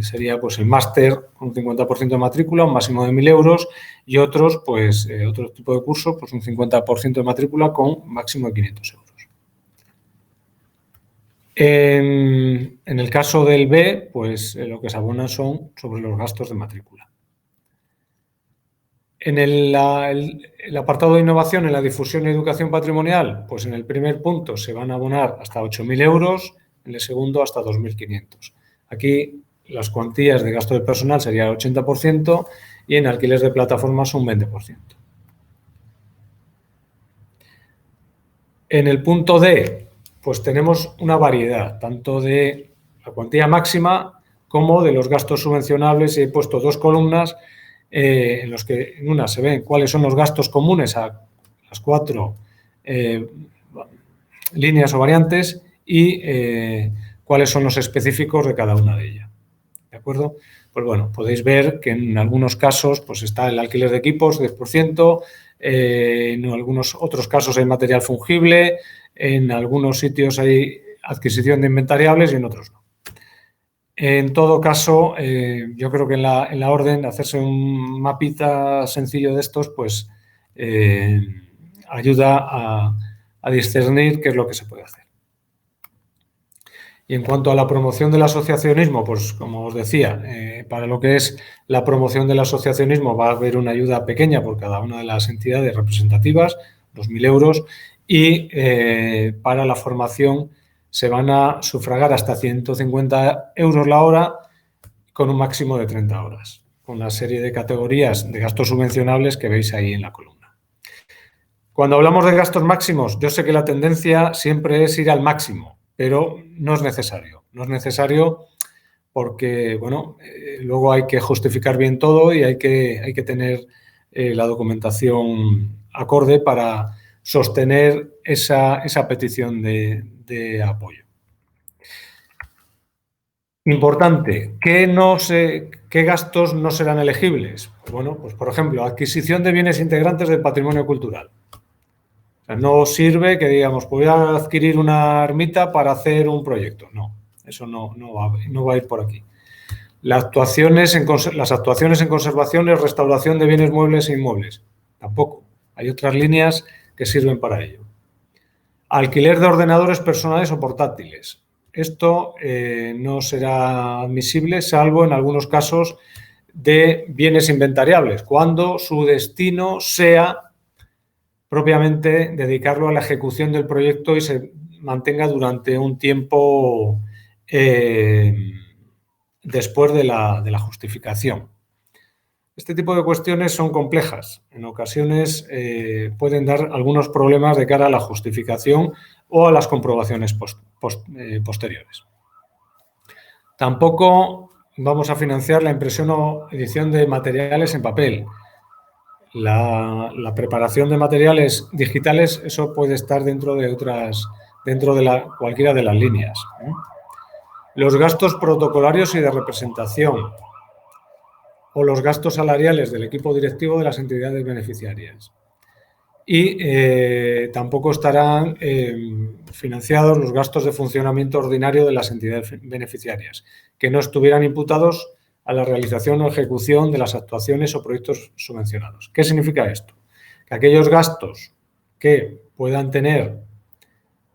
Sería pues el máster con un 50% de matrícula, un máximo de 1.000 euros, y otros, pues otro tipo de curso, pues un 50% de matrícula con un máximo de 500 euros. En el caso del B, pues lo que se abona son sobre los gastos de matrícula. En el apartado de innovación en la difusión y educación patrimonial, pues en el primer punto se van a abonar hasta 8.000 euros, en el segundo hasta 2.500. Aquí las cuantías de gasto de personal sería el 80% y en alquileres de plataformas un 20%. En el punto D, pues tenemos una variedad, tanto de la cuantía máxima como de los gastos subvencionables. He puesto 2 columnas en los que en una se ven cuáles son los gastos comunes a las 4 líneas o variantes y cuáles son los específicos de cada una de ellas. ¿De acuerdo? Pues bueno, podéis ver que en algunos casos pues está el alquiler de equipos, 10%, en algunos otros casos hay material fungible, en algunos sitios hay adquisición de inventariables y en otros no. En todo caso, yo creo que en la orden, hacerse un mapita sencillo de estos, pues ayuda a discernir qué es lo que se puede hacer. Y en cuanto a la promoción del asociacionismo, pues como os decía, para lo que es la promoción del asociacionismo va a haber una ayuda pequeña por cada una de las entidades representativas, 2.000 euros, y para la formación se van a sufragar hasta 150 euros la hora con un máximo de 30 horas. con la serie de categorías de gastos subvencionables que veis ahí en la columna. Cuando hablamos de gastos máximos, yo sé que la tendencia siempre es ir al máximo, pero no es necesario. No es necesario porque, bueno, luego hay que justificar bien todo y hay que tener la documentación acorde para sostener esa petición de apoyo. Importante, ¿qué gastos no serán elegibles? Bueno, pues por ejemplo, adquisición de bienes integrantes del patrimonio cultural. O sea, no sirve que digamos, voy a adquirir una ermita para hacer un proyecto. No, eso no va a ir por aquí. Las actuaciones en conservación y restauración de bienes muebles e inmuebles. Tampoco. Hay otras líneas que sirven para ello. Alquiler de ordenadores personales o portátiles. Esto no será admisible, salvo en algunos casos de bienes inventariables, cuando su destino sea propiamente dedicarlo a la ejecución del proyecto y se mantenga durante un tiempo después de la justificación. Este tipo de cuestiones son complejas. En ocasiones pueden dar algunos problemas de cara a la justificación o a las comprobaciones posteriores. Tampoco vamos a financiar la impresión o edición de materiales en papel. La preparación de materiales digitales, eso puede estar dentro de cualquiera de las líneas. Los gastos protocolarios y de representación o los gastos salariales del equipo directivo de las entidades beneficiarias. Y tampoco estarán financiados los gastos de funcionamiento ordinario de las entidades beneficiarias, que no estuvieran imputados a la realización o ejecución de las actuaciones o proyectos subvencionados. ¿Qué significa esto? Que aquellos gastos que puedan tener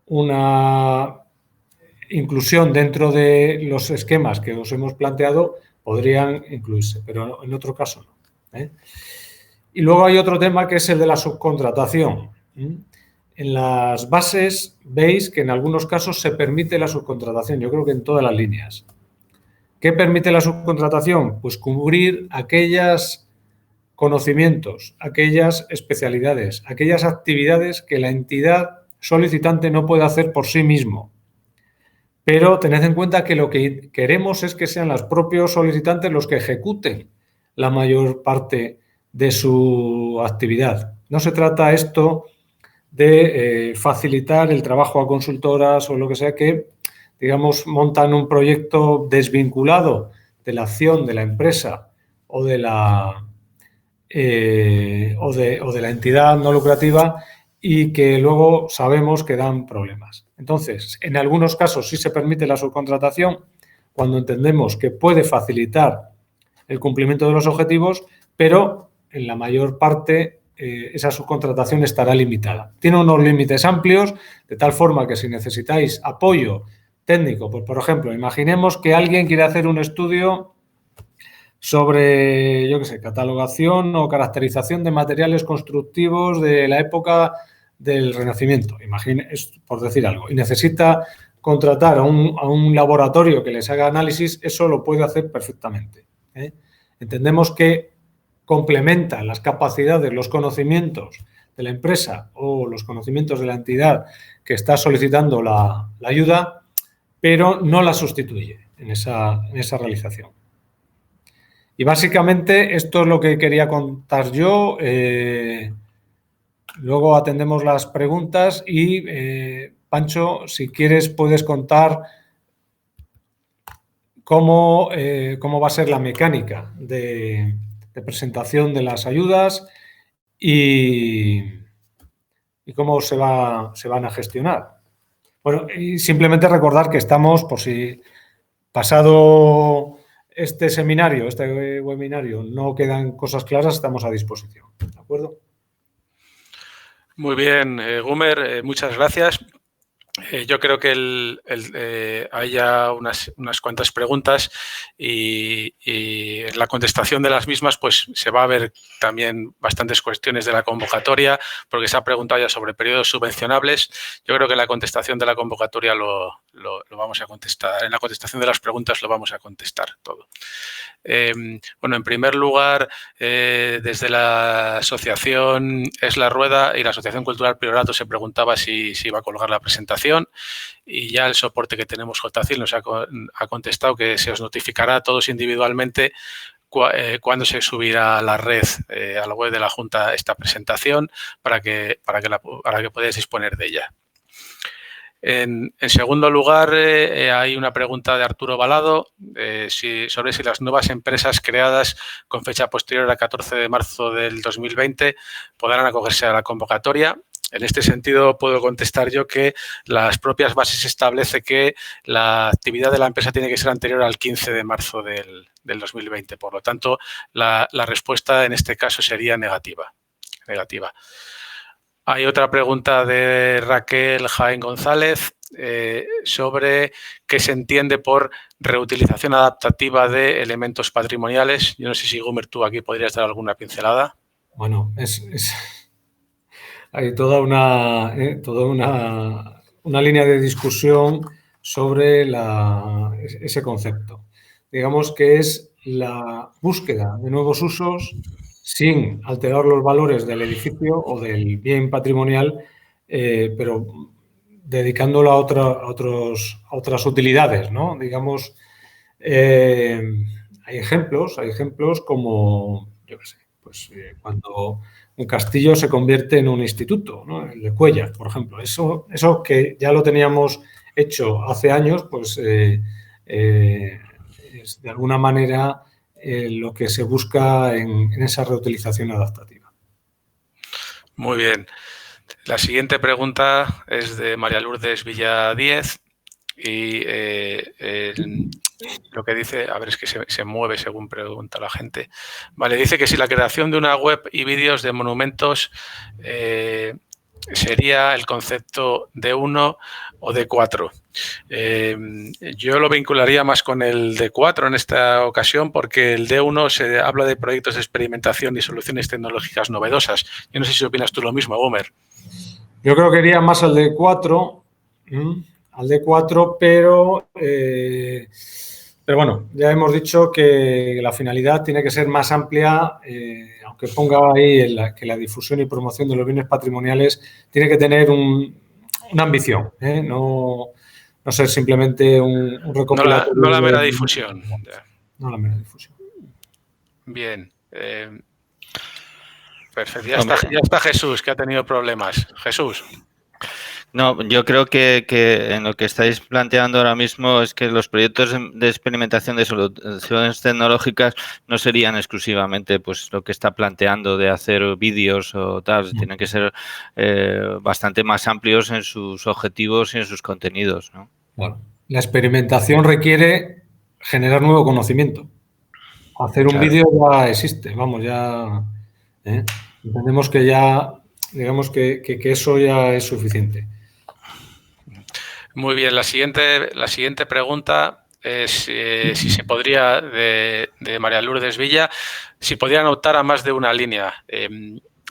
una inclusión dentro de los esquemas que os hemos planteado podrían incluirse, pero en otro caso no. Y luego hay otro tema que es el de la subcontratación. En las bases veis que en algunos casos se permite la subcontratación, yo creo que en todas las líneas. ¿Qué permite la subcontratación? Pues cubrir aquellos conocimientos, aquellas especialidades, aquellas actividades que la entidad solicitante no puede hacer por sí mismo. Pero tened en cuenta que lo que queremos es que sean los propios solicitantes los que ejecuten la mayor parte de su actividad. No se trata esto de facilitar el trabajo a consultoras o lo que sea que, digamos, montan un proyecto desvinculado de la acción de la empresa o de la entidad no lucrativa y que luego sabemos que dan problemas. Entonces, en algunos casos sí se permite la subcontratación cuando entendemos que puede facilitar el cumplimiento de los objetivos, pero en la mayor parte esa subcontratación estará limitada. Tiene unos límites amplios, de tal forma que si necesitáis apoyo técnico, pues por ejemplo, imaginemos que alguien quiere hacer un estudio sobre, yo qué sé, catalogación o caracterización de materiales constructivos de la época del Renacimiento, por decir algo, y necesita contratar a un laboratorio que les haga análisis, eso lo puede hacer perfectamente. Entendemos que complementa las capacidades, los conocimientos de la empresa o los conocimientos de la entidad que está solicitando la ayuda, pero no la sustituye en esa realización. Y básicamente esto es lo que quería contar yo. Luego atendemos las preguntas y, Pancho, si quieres puedes contar cómo va a ser la mecánica de presentación de las ayudas y cómo se van a gestionar. Bueno, y simplemente recordar que estamos, por si pasado este webinario, no quedan cosas claras, estamos a disposición. ¿De acuerdo? Muy bien, Gumer, muchas gracias. Yo creo que hay ya unas cuantas preguntas y en la contestación de las mismas pues se va a ver también bastantes cuestiones de la convocatoria, porque se ha preguntado ya sobre periodos subvencionables. Yo creo que en la contestación de la convocatoria lo lo vamos a contestar. En la contestación de las preguntas lo vamos a contestar todo. Bueno, en primer lugar, desde la asociación Es la Rueda y la Asociación Cultural Priorato se preguntaba si iba a colgar la presentación, y ya el soporte que tenemos, JCIL, nos ha contestado que se os notificará a todos individualmente cuándo se subirá a la red, a la web de la Junta, esta presentación para que podáis disponer de ella. En segundo lugar, hay una pregunta de Arturo Balado sobre si las nuevas empresas creadas con fecha posterior al 14 de marzo del 2020 podrán acogerse a la convocatoria. En este sentido, puedo contestar yo que las propias bases establece que la actividad de la empresa tiene que ser anterior al 15 de marzo del 2020. Por lo tanto, la respuesta en este caso sería negativa. Hay otra pregunta de Raquel Jaén González sobre qué se entiende por reutilización adaptativa de elementos patrimoniales. Yo no sé si, Gumer, tú aquí podrías dar alguna pincelada. Bueno, hay toda una línea de discusión sobre ese concepto. Digamos que es la búsqueda de nuevos usos sin alterar los valores del edificio o del bien patrimonial, pero dedicándolo a otras utilidades, ¿no? Digamos, hay ejemplos como, yo qué sé, pues cuando un castillo se convierte en un instituto, ¿no? El de Cuéllar, por ejemplo. Eso que ya lo teníamos hecho hace años, pues es de alguna manera lo que se busca en esa reutilización adaptativa. Muy bien. La siguiente pregunta es de María Lourdes Villadíez y lo que dice, a ver, es que se mueve según pregunta la gente. Vale, dice que si la creación de una web y vídeos de monumentos sería el concepto D1 o D4. Yo lo vincularía más con el D4 en esta ocasión, porque el D1 se habla de proyectos de experimentación y soluciones tecnológicas novedosas. Yo no sé si opinas tú lo mismo, Gomer. Yo creo que iría más al D4, pero bueno, ya hemos dicho que la finalidad tiene que ser más amplia, aunque ponga ahí que la difusión y promoción de los bienes patrimoniales tiene que tener una ambición, no ser simplemente un recopilatorio. No la mera difusión. No la mera difusión. Bien. Perfecto. Ya está Jesús, que ha tenido problemas. Jesús. No, yo creo que en lo que estáis planteando ahora mismo es que los proyectos de experimentación de soluciones tecnológicas no serían exclusivamente pues lo que está planteando de hacer vídeos o tal, tienen que ser bastante más amplios en sus objetivos y en sus contenidos, ¿no? Bueno, la experimentación requiere generar nuevo conocimiento. Hacer un vídeo ya existe, vamos, ya entendemos que ya, digamos que eso ya es suficiente. Muy bien, la siguiente pregunta es si se podría, de María Lourdes Villa, si podrían optar a más de una línea.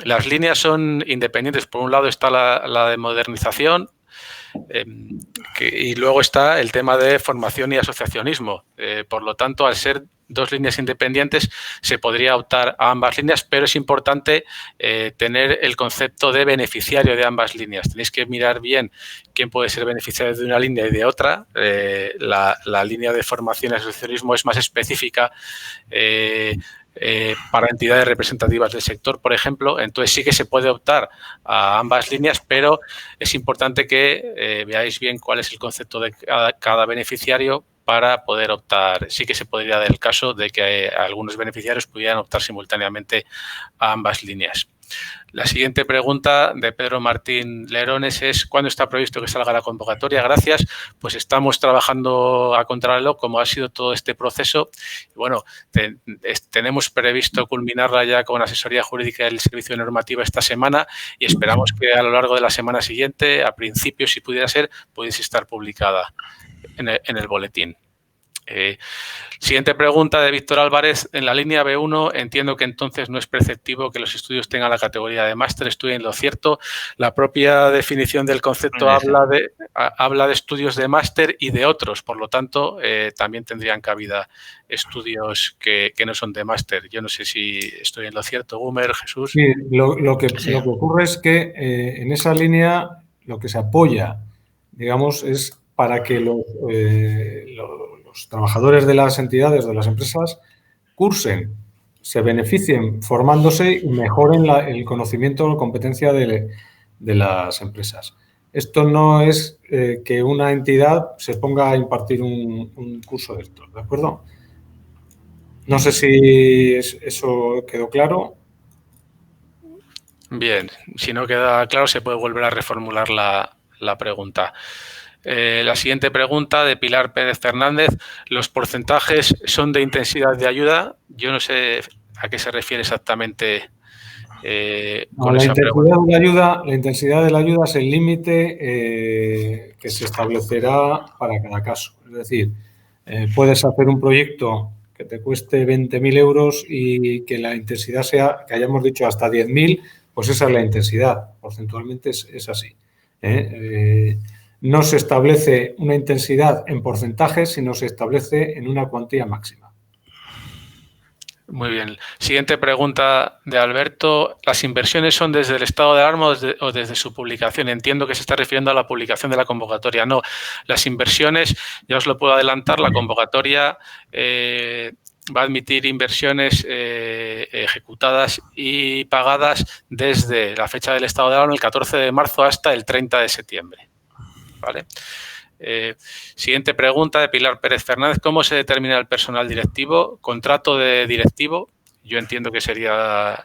Las líneas son independientes. Por un lado está la de modernización y luego está el tema de formación y asociacionismo. Por lo tanto, al ser dos líneas independientes, se podría optar a ambas líneas, pero es importante tener el concepto de beneficiario de ambas líneas. Tenéis que mirar bien quién puede ser beneficiario de una línea y de otra. La línea de formación y asociacionismo es más específica para entidades representativas del sector, por ejemplo. Entonces sí que se puede optar a ambas líneas, pero es importante que veáis bien cuál es el concepto de cada beneficiario para poder optar. Sí que se podría dar el caso de que algunos beneficiarios pudieran optar simultáneamente a ambas líneas. La siguiente pregunta de Pedro Martín Lerones es: ¿cuándo está previsto que salga la convocatoria? Gracias. Pues estamos trabajando a contrarreloj, como ha sido todo este proceso. Y bueno, tenemos previsto culminarla ya con asesoría jurídica del Servicio de Normativa esta semana y esperamos que a lo largo de la semana siguiente, a principios, si pudiera ser, pudiese estar publicada en el boletín. Siguiente pregunta de Víctor Álvarez. En la línea B1 entiendo que entonces no es preceptivo que los estudios tengan la categoría de máster. Estoy en lo cierto. La propia definición del concepto habla de estudios de máster y de otros. Por lo tanto, también tendrían cabida estudios que no son de máster. Yo no sé si estoy en lo cierto, Gumer, Jesús. Sí, lo que ocurre es que en esa línea lo que se apoya, digamos, es para que los trabajadores de las entidades, de las empresas, cursen, se beneficien formándose y mejoren el conocimiento o competencia de las empresas. Esto no es que una entidad se ponga a impartir un curso de estos, ¿de acuerdo? No sé si eso quedó claro. Bien, si no queda claro se puede volver a reformular la pregunta. La siguiente pregunta de Pilar Pérez Fernández. ¿Los porcentajes son de intensidad de ayuda? Yo no sé a qué se refiere exactamente con esa pregunta. La intensidad de la ayuda es el límite que se establecerá para cada caso. Es decir, puedes hacer un proyecto que te cueste 20.000 euros y que la intensidad sea, que hayamos dicho, hasta 10.000, pues esa es la intensidad. Porcentualmente es así. No se establece una intensidad en porcentajes, sino se establece en una cuantía máxima. Muy bien. Siguiente pregunta de Alberto. ¿Las inversiones son desde el estado de alarma o desde su publicación? Entiendo que se está refiriendo a la publicación de la convocatoria. No, las inversiones, ya os lo puedo adelantar, la convocatoria va a admitir inversiones ejecutadas y pagadas desde la fecha del estado de alarma, el 14 de marzo, hasta el 30 de septiembre. ¿Vale? Siguiente pregunta de Pilar Pérez Fernández. ¿Cómo se determina el personal directivo? Contrato de directivo. Yo entiendo que sería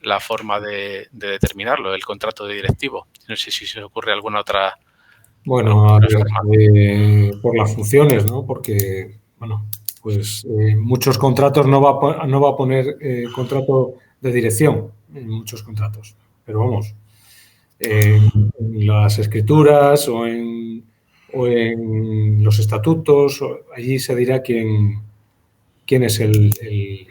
la forma de determinarlo, el contrato de directivo. No sé si se os ocurre alguna otra. Bueno, por las funciones, ¿no? Porque, bueno, pues muchos contratos no va a poner contrato de dirección en muchos contratos. Pero vamos, en las escrituras o en los estatutos, allí se dirá quién es el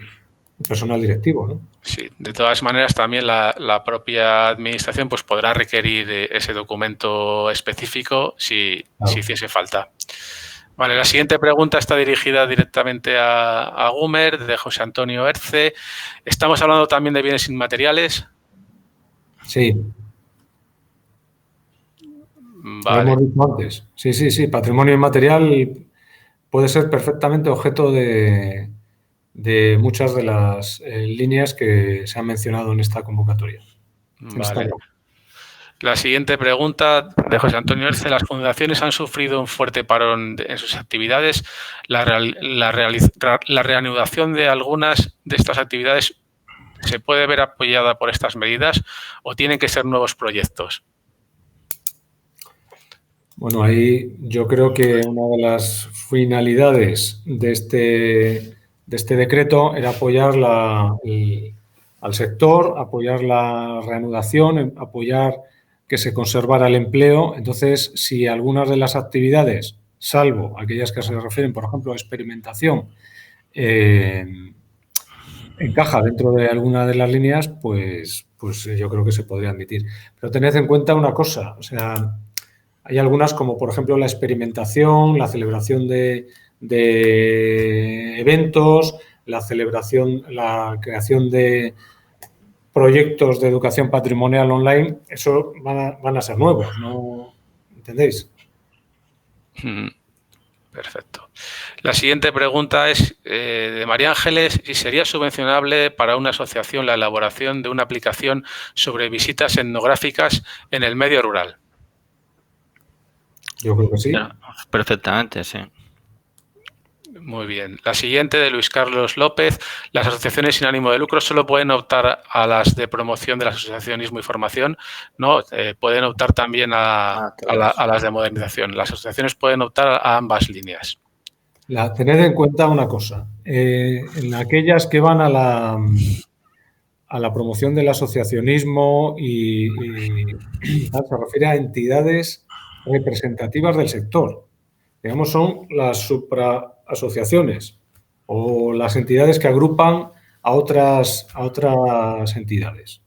personal directivo, ¿no? Sí, de todas maneras también la propia administración pues podrá requerir ese documento específico si hiciese falta. Vale, la siguiente pregunta está dirigida directamente a Gumer, de José Antonio Erce. ¿Estamos hablando también de bienes inmateriales? Sí. Vale. Lo hemos dicho antes. Sí. Patrimonio inmaterial puede ser perfectamente objeto de muchas de las líneas que se han mencionado en esta convocatoria. Vale. La siguiente pregunta de José Antonio Erce. ¿Las fundaciones han sufrido un fuerte parón en sus actividades? ¿La reanudación de algunas de estas actividades se puede ver apoyada por estas medidas o tienen que ser nuevos proyectos? Bueno, ahí yo creo que una de las finalidades de este decreto era apoyar al sector, apoyar la reanudación, apoyar que se conservara el empleo. Entonces, si algunas de las actividades, salvo aquellas que se refieren, por ejemplo, a experimentación, encaja dentro de alguna de las líneas, pues yo creo que se podría admitir. Pero tened en cuenta una cosa, o sea, hay algunas como, por ejemplo, la experimentación, la celebración de eventos, la creación de proyectos de educación patrimonial online. Eso van a ser nuevos, ¿no? ¿Entendéis? Perfecto. La siguiente pregunta es de María Ángeles. ¿Si sería subvencionable para una asociación la elaboración de una aplicación sobre visitas etnográficas en el medio rural? Yo creo que sí. Perfectamente, sí. Muy bien. La siguiente de Luis Carlos López. Las asociaciones sin ánimo de lucro solo pueden optar a las de promoción del asociacionismo y formación. No, pueden optar también a las de modernización. Las asociaciones pueden optar a ambas líneas. Tened en cuenta una cosa. En aquellas que van a la promoción del asociacionismo y se refiere a entidades representativas del sector. Digamos, son las asociaciones o las entidades que agrupan a otras entidades.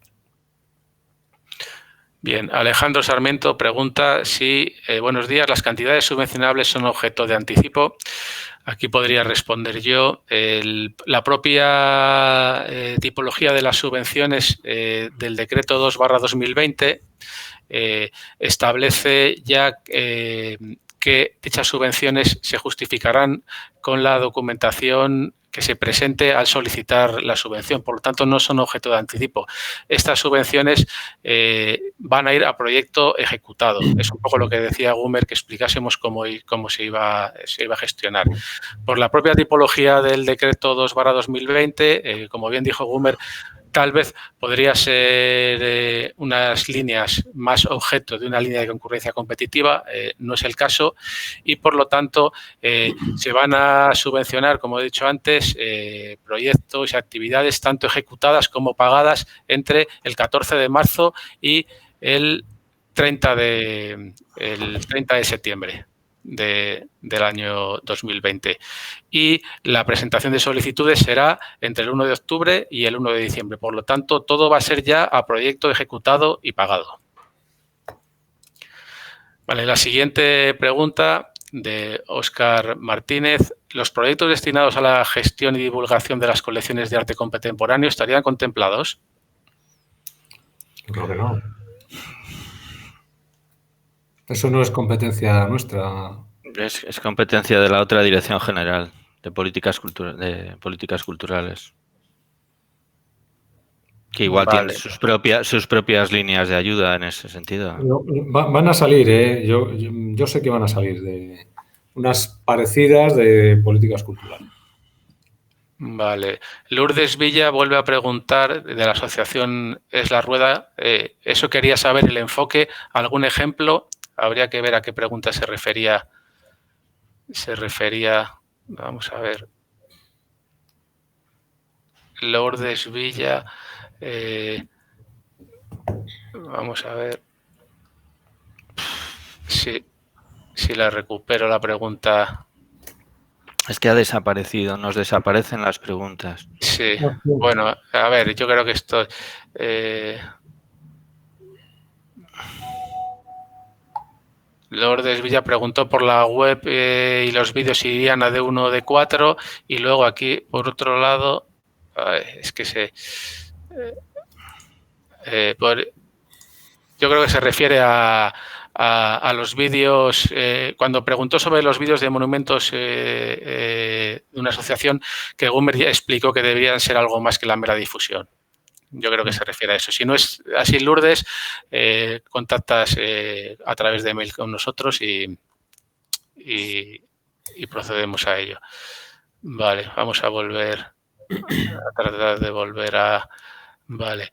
Bien, Alejandro Sarmiento pregunta si, buenos días, las cantidades subvencionables son objeto de anticipo. Aquí podría responder yo. La propia tipología de las subvenciones del decreto 2/2020 establece ya que dichas subvenciones se justificarán con la documentación que se presente al solicitar la subvención. Por lo tanto, no son objeto de anticipo. Estas subvenciones van a ir a proyecto ejecutado. Es un poco lo que decía Gumer, que explicásemos cómo se iba a gestionar. Por la propia tipología del decreto 2/2020, como bien dijo Gumer, tal vez podría ser unas líneas más objeto de una línea de concurrencia competitiva, no es el caso, y por lo tanto se van a subvencionar, como he dicho antes, proyectos y actividades tanto ejecutadas como pagadas entre el 14 de marzo y el 30 de septiembre del año 2020. Y la presentación de solicitudes será entre el 1 de octubre y el 1 de diciembre. Por lo tanto, todo va a ser ya a proyecto ejecutado y pagado. Vale, la siguiente pregunta de Óscar Martínez. ¿Los proyectos destinados a la gestión y divulgación de las colecciones de arte contemporáneo estarían contemplados? Creo que no. Eso no es competencia nuestra. Es competencia de la otra Dirección General de Políticas Culturales. Que igual tienen sus propias líneas de ayuda en ese sentido. Van a salir, yo sé que van a salir de unas parecidas de políticas culturales. Vale. Lourdes Villa vuelve a preguntar de la asociación Es la Rueda. Eso quería saber el enfoque. ¿Algún ejemplo? Habría que ver a qué pregunta se refería. Vamos a ver. Lourdes Villa. Vamos a ver. Si la recupero la pregunta. Es que ha desaparecido, nos desaparecen las preguntas. Sí, bueno, a ver, yo creo que esto... Lourdes Villa preguntó por la web y los vídeos irían a D1 o D4 y luego aquí, por otro lado, es que yo creo que se refiere a los vídeos, cuando preguntó sobre los vídeos de monumentos de una asociación, que Gumer ya explicó que deberían ser algo más que la mera difusión. Yo creo que se refiere a eso. Si no es así, Lourdes, contactas a través de mail con nosotros y procedemos a ello. Vale, vamos a volver a tratar de volver a... Vale.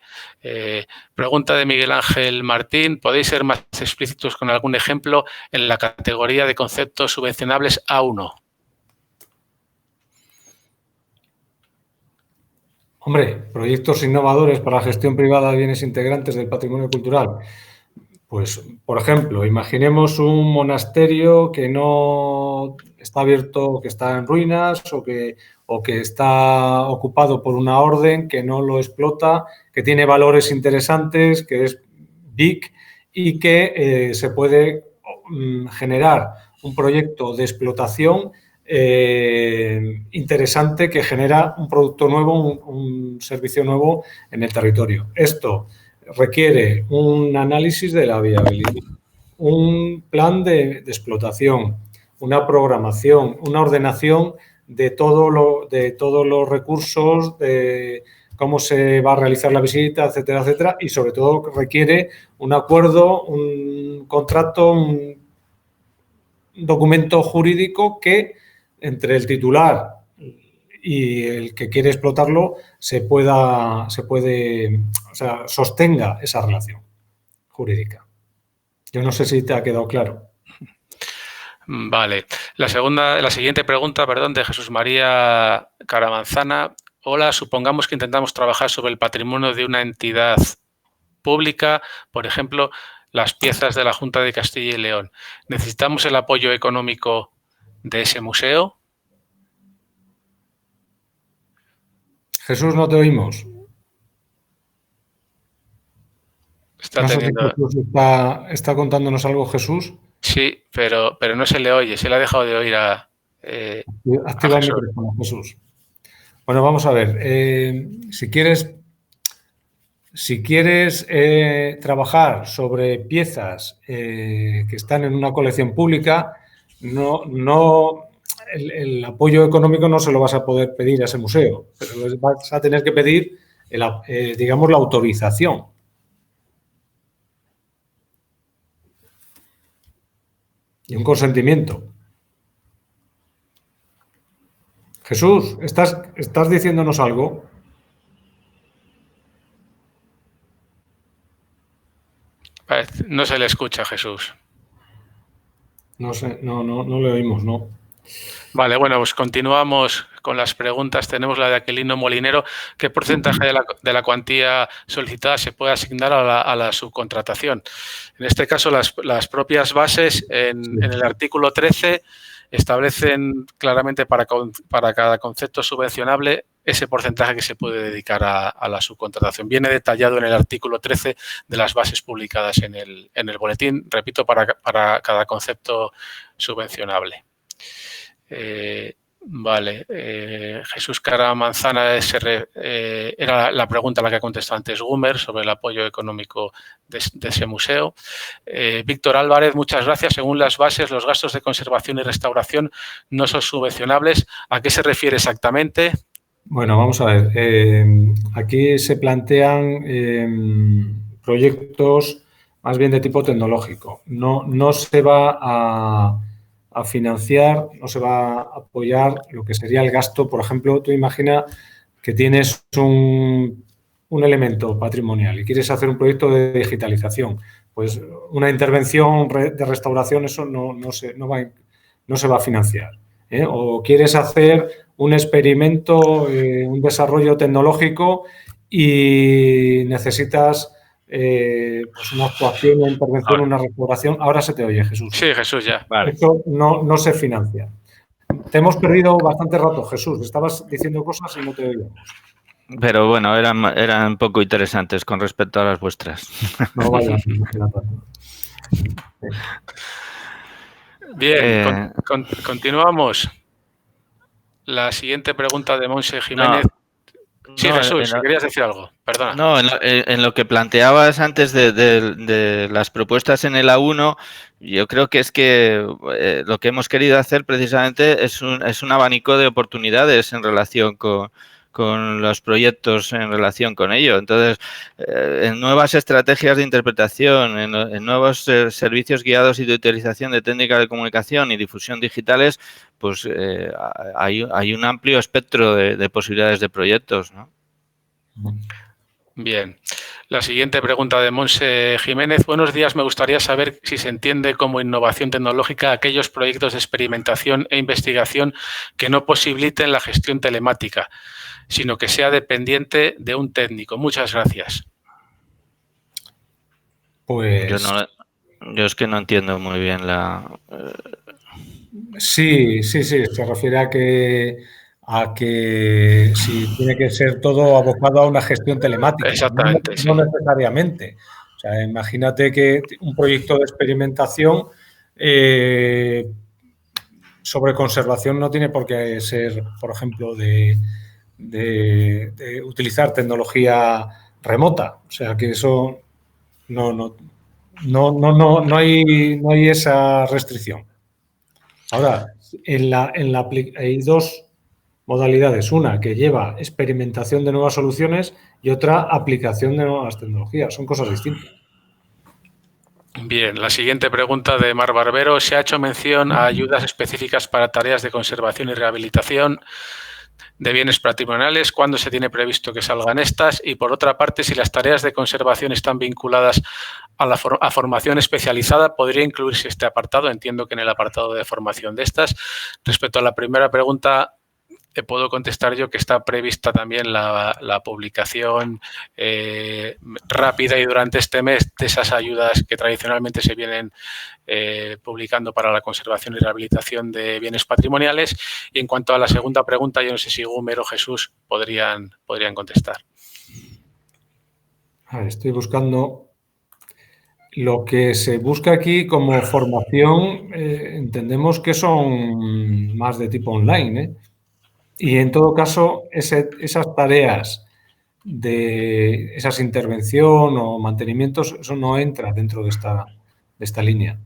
Pregunta de Miguel Ángel Martín. ¿Podéis ser más explícitos con algún ejemplo en la categoría de conceptos subvencionables A1? Hombre, proyectos innovadores para la gestión privada de bienes integrantes del patrimonio cultural. Pues, por ejemplo, imaginemos un monasterio que no está abierto, que está en ruinas o que está ocupado por una orden que no lo explota, que tiene valores interesantes, que es big y que se puede generar un proyecto de explotación interesante que genera un producto nuevo, un servicio nuevo en el territorio. Esto requiere un análisis de la viabilidad, un plan de explotación, una programación, una ordenación de todos los recursos, de cómo se va a realizar la visita, etcétera, etcétera, y sobre todo requiere un acuerdo, un contrato, un documento jurídico que entre el titular y el que quiere explotarlo sostenga esa relación jurídica. Yo no sé si te ha quedado claro. Vale. La siguiente pregunta, de Jesús María Caramanzana. Hola, supongamos que intentamos trabajar sobre el patrimonio de una entidad pública, por ejemplo, las piezas de la Junta de Castilla y León. ¿Necesitamos el apoyo económico de ese museo? Jesús, no te oímos. Está No sé si teniendo... Jesús está contándonos algo, Jesús. Sí, pero no se le oye, se le ha dejado de oír a Activa el Jesús. micrófono, Jesús. Bueno, vamos a ver. Si quieres trabajar sobre piezas que están en una colección pública, el apoyo económico no se lo vas a poder pedir a ese museo, pero vas a tener que pedir, digamos, la autorización. Y un consentimiento. Jesús, ¿estás diciéndonos algo? No se le escucha, Jesús. No sé, no le oímos, ¿no? Vale, bueno, pues continuamos con las preguntas. Tenemos la de Aquilino Molinero. ¿Qué porcentaje de la cuantía solicitada se puede asignar a la subcontratación? En este caso, las propias bases en el artículo 13 establecen claramente para cada concepto subvencionable ese porcentaje que se puede dedicar a la subcontratación. Viene detallado en el artículo 13 de las bases publicadas en el boletín, repito, para cada concepto subvencionable. Vale, Jesús Cara Manzana era la pregunta a la que ha contestado antes Gumer sobre el apoyo económico de ese museo. Víctor Álvarez, muchas gracias. Según las bases, los gastos de conservación y restauración no son subvencionables. ¿A qué se refiere exactamente? Bueno, vamos a ver. Aquí se plantean proyectos más bien de tipo tecnológico. No se va a financiar, no se va a apoyar lo que sería el gasto. Por ejemplo, tú imagina que tienes un elemento patrimonial y quieres hacer un proyecto de digitalización. Pues una intervención de restauración, eso no se va a financiar. O quieres hacer un experimento, un desarrollo tecnológico y necesitas pues una actuación, una intervención, una restauración. Ahora se te oye, Jesús. Sí, Jesús, ya. Vale. Esto no se financia. Te hemos perdido bastante rato, Jesús. Estabas diciendo cosas y no te oíamos. Pero bueno, eran poco interesantes con respecto a las vuestras. No vaya. Bien, continuamos. La siguiente pregunta de Monse Jiménez. Sí, Jesús, si querías decir algo, perdona. No, en lo que planteabas antes de las propuestas en el A1, yo creo que es que lo que hemos querido hacer precisamente es un abanico de oportunidades en relación con los proyectos en relación con ello. Entonces, en nuevas estrategias de interpretación, en nuevos servicios guiados y de utilización de técnicas de comunicación y difusión digitales, pues hay un amplio espectro de posibilidades de proyectos, ¿no? Bien. La siguiente pregunta de Monse Jiménez. Buenos días. Me gustaría saber si se entiende como innovación tecnológica aquellos proyectos de experimentación e investigación que no posibiliten la gestión telemática, sino que sea dependiente de un técnico. Muchas gracias. Pues yo es que no entiendo muy bien la... Sí, se refiere a que si tiene que ser todo abocado a una gestión telemática. Exactamente, no necesariamente. O sea, imagínate que un proyecto de experimentación sobre conservación no tiene por qué ser, por ejemplo, de utilizar tecnología remota. O sea, que eso no hay esa restricción. Ahora, hay dos modalidades. Una que lleva experimentación de nuevas soluciones y otra aplicación de nuevas tecnologías. Son cosas distintas. Bien, la siguiente pregunta de Mar Barbero. Se ha hecho mención a ayudas específicas para tareas de conservación y rehabilitación de bienes patrimoniales. ¿Cuándo se tiene previsto que salgan estas? Y por otra parte, si las tareas de conservación están vinculadas a formación especializada, ¿podría incluirse este apartado? Entiendo que en el apartado de formación de estas. Respecto a la primera pregunta, puedo contestar yo que está prevista también la publicación rápida y durante este mes de esas ayudas que tradicionalmente se vienen publicando para la conservación y rehabilitación de bienes patrimoniales. Y en cuanto a la segunda pregunta, yo no sé si Gumer o Jesús podrían contestar. Estoy buscando. Lo que se busca aquí como formación, entendemos que son más de tipo online, ¿eh? Y en todo caso, esas tareas de esas intervención o mantenimientos, eso no entra dentro de esta línea.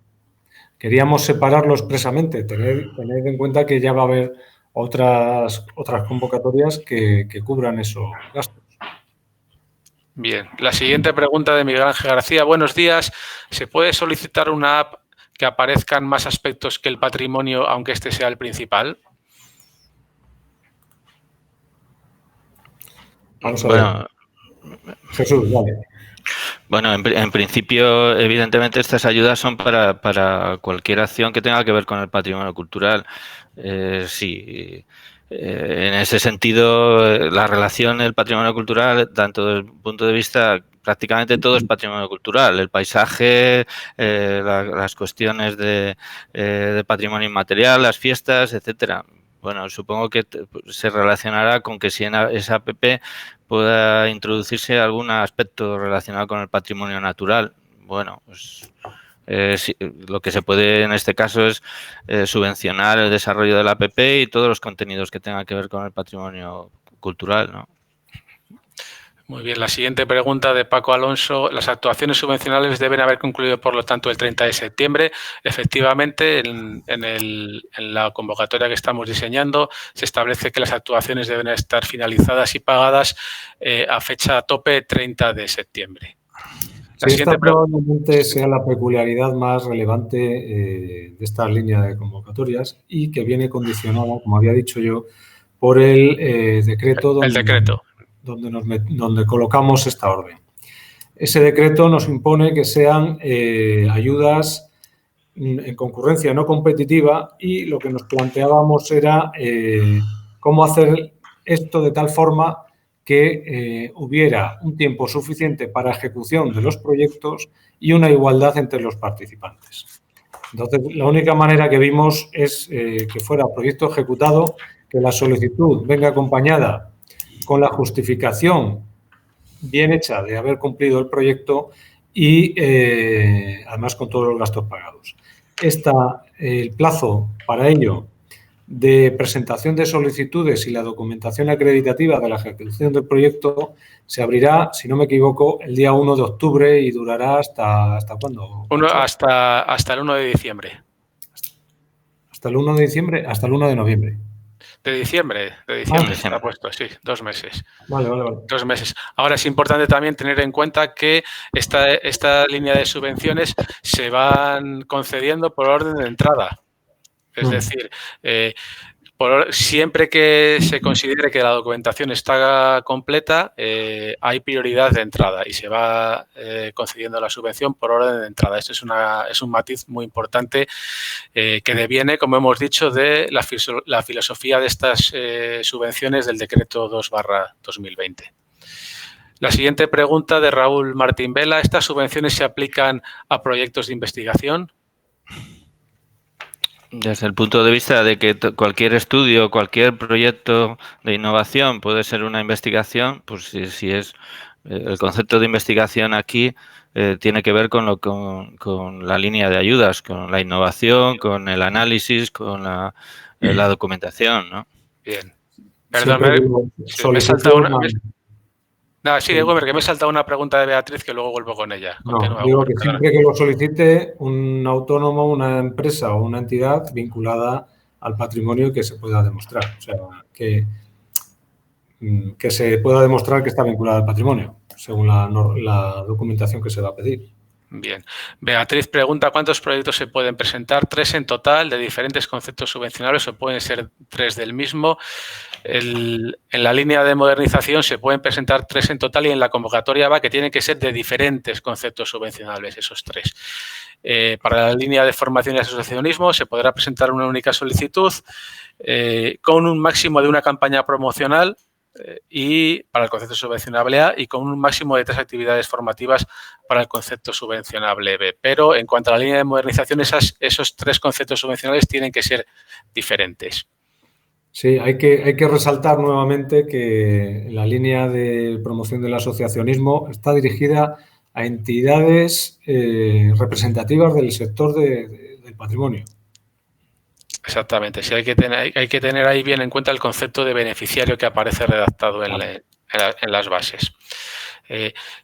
Queríamos separarlo expresamente, tener en cuenta que ya va a haber otras convocatorias que cubran esos gastos. Bien, la siguiente pregunta de Miguel Ángel García. Buenos días. ¿Se puede solicitar una app que aparezcan más aspectos que el patrimonio, aunque este sea el principal? Vamos a ver. Jesús, vale. Bueno, en principio, evidentemente, estas ayudas son para cualquier acción que tenga que ver con el patrimonio cultural. Sí. En ese sentido, la relación del patrimonio cultural, tanto desde el punto de vista, prácticamente todo es patrimonio cultural, el paisaje, las cuestiones de patrimonio inmaterial, las fiestas, etcétera. Bueno, supongo que se relacionará con que si en esa app pueda introducirse algún aspecto relacionado con el patrimonio natural. Bueno, pues sí, lo que se puede en este caso es subvencionar el desarrollo de la app y todos los contenidos que tengan que ver con el patrimonio cultural, ¿no? Muy bien, la siguiente pregunta de Paco Alonso. Las actuaciones subvencionales deben haber concluido, por lo tanto, el 30 de septiembre. Efectivamente, en la convocatoria que estamos diseñando se establece que las actuaciones deben estar finalizadas y pagadas a fecha tope 30 de septiembre. Esta probablemente sea la peculiaridad más relevante de esta línea de convocatorias y que viene condicionada, como había dicho yo, por el decreto donde colocamos esta orden. Ese decreto nos impone que sean ayudas en concurrencia no competitiva y lo que nos planteábamos era cómo hacer esto de tal forma que hubiera un tiempo suficiente para ejecución de los proyectos y una igualdad entre los participantes. Entonces, la única manera que vimos es que fuera proyecto ejecutado, que la solicitud venga acompañada con la justificación bien hecha de haber cumplido el proyecto y además con todos los gastos pagados. El plazo para ello de presentación de solicitudes y la documentación acreditativa de la ejecución del proyecto se abrirá, si no me equivoco, el día 1 de octubre y durará ¿hasta cuándo? Hasta el 1 de diciembre. ¿Hasta el 1 de diciembre? Hasta el 1 de noviembre. De diciembre está puesto, sí, 2 meses. Vale. 2 meses. Ahora es importante también tener en cuenta que esta línea de subvenciones se van concediendo por orden de entrada. Es decir, siempre que se considere que la documentación está completa, hay prioridad de entrada y se va concediendo la subvención por orden de entrada. Esto es un matiz muy importante que deviene, como hemos dicho, de la filosofía de estas subvenciones del decreto 2/2020. La siguiente pregunta de Raúl Martín Vela. ¿Estas subvenciones se aplican a proyectos de investigación? Desde el punto de vista de que cualquier estudio, cualquier proyecto de innovación puede ser una investigación, pues si es el concepto de investigación aquí tiene que ver con la línea de ayudas, con la innovación, con el análisis, con la documentación, ¿no? Bien. Perdón, me he saltado una... sigue, Gumer, que me he saltado una pregunta de Beatriz que luego vuelvo con ella. Continúa, digo que siempre que lo solicite un autónomo, una empresa o una entidad vinculada al patrimonio que se pueda demostrar. O sea, que se pueda demostrar que está vinculada al patrimonio, según la documentación que se va a pedir. Bien. Beatriz pregunta ¿cuántos proyectos se pueden presentar? 3 en total de diferentes conceptos subvencionables o pueden ser 3 del mismo. En la línea de modernización se pueden presentar 3 en total y en la convocatoria va que tienen que ser de diferentes conceptos subvencionables, esos 3. Para la línea de formación y asociacionismo se podrá presentar una única solicitud con un máximo de una campaña promocional y para el concepto subvencionable A y con un máximo de 3 actividades formativas para el concepto subvencionable B. Pero en cuanto a la línea de modernización, esos 3 conceptos subvencionales tienen que ser diferentes. Sí, hay que resaltar nuevamente que la línea de promoción del asociacionismo está dirigida a entidades representativas del sector del patrimonio. Exactamente, sí, hay que tener ahí bien en cuenta el concepto de beneficiario que aparece redactado en las bases.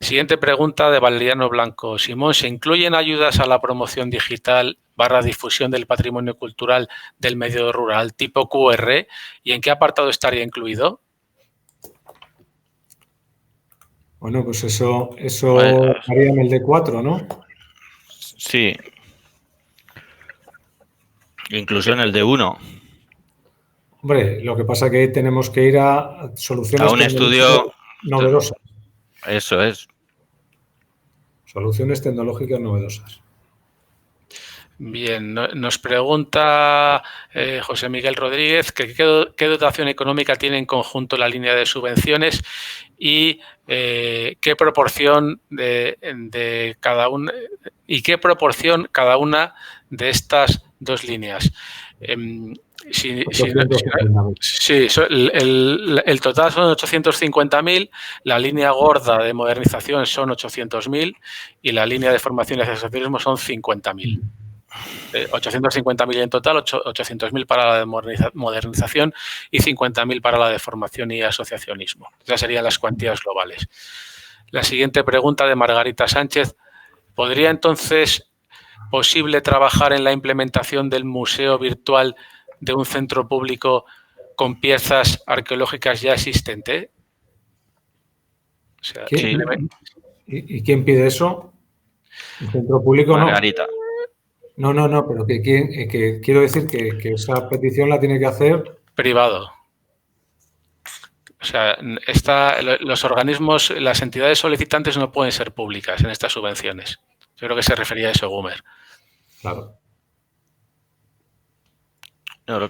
Siguiente pregunta de Valeriano Blanco. Simón, ¿se incluyen ayudas a la promoción digital / difusión del patrimonio cultural del medio rural tipo QR? ¿Y en qué apartado estaría incluido? Bueno, pues eso estaría en el D4, ¿no? Sí. Incluso en el D1. Hombre, lo que pasa es que tenemos que ir a soluciones a un estudio novedosas. Eso es. Soluciones tecnológicas novedosas. Bien, nos pregunta José Miguel Rodríguez que qué dotación económica tiene en conjunto la línea de subvenciones y qué proporción de cada una de estas dos líneas. Sí, el total son 850.000, la línea gorda de modernización son 800.000 y la línea de formación y asociacionismo son 50.000. 850.000 en total, 800.000 para la de modernización y 50.000 para la de formación y asociacionismo. Esas serían las cuantías globales. La siguiente pregunta de Margarita Sánchez. ¿Podría entonces posible trabajar en la implementación del museo virtual de un centro público con piezas arqueológicas ya existentes? O sea, ¿Y quién pide eso? ¿El centro público? Margarita. No, pero que quiero decir que esa petición la tiene que hacer privado. O sea, los organismos, las entidades solicitantes no pueden ser públicas en estas subvenciones. Yo creo que se refería a eso, Gumer. Claro. No,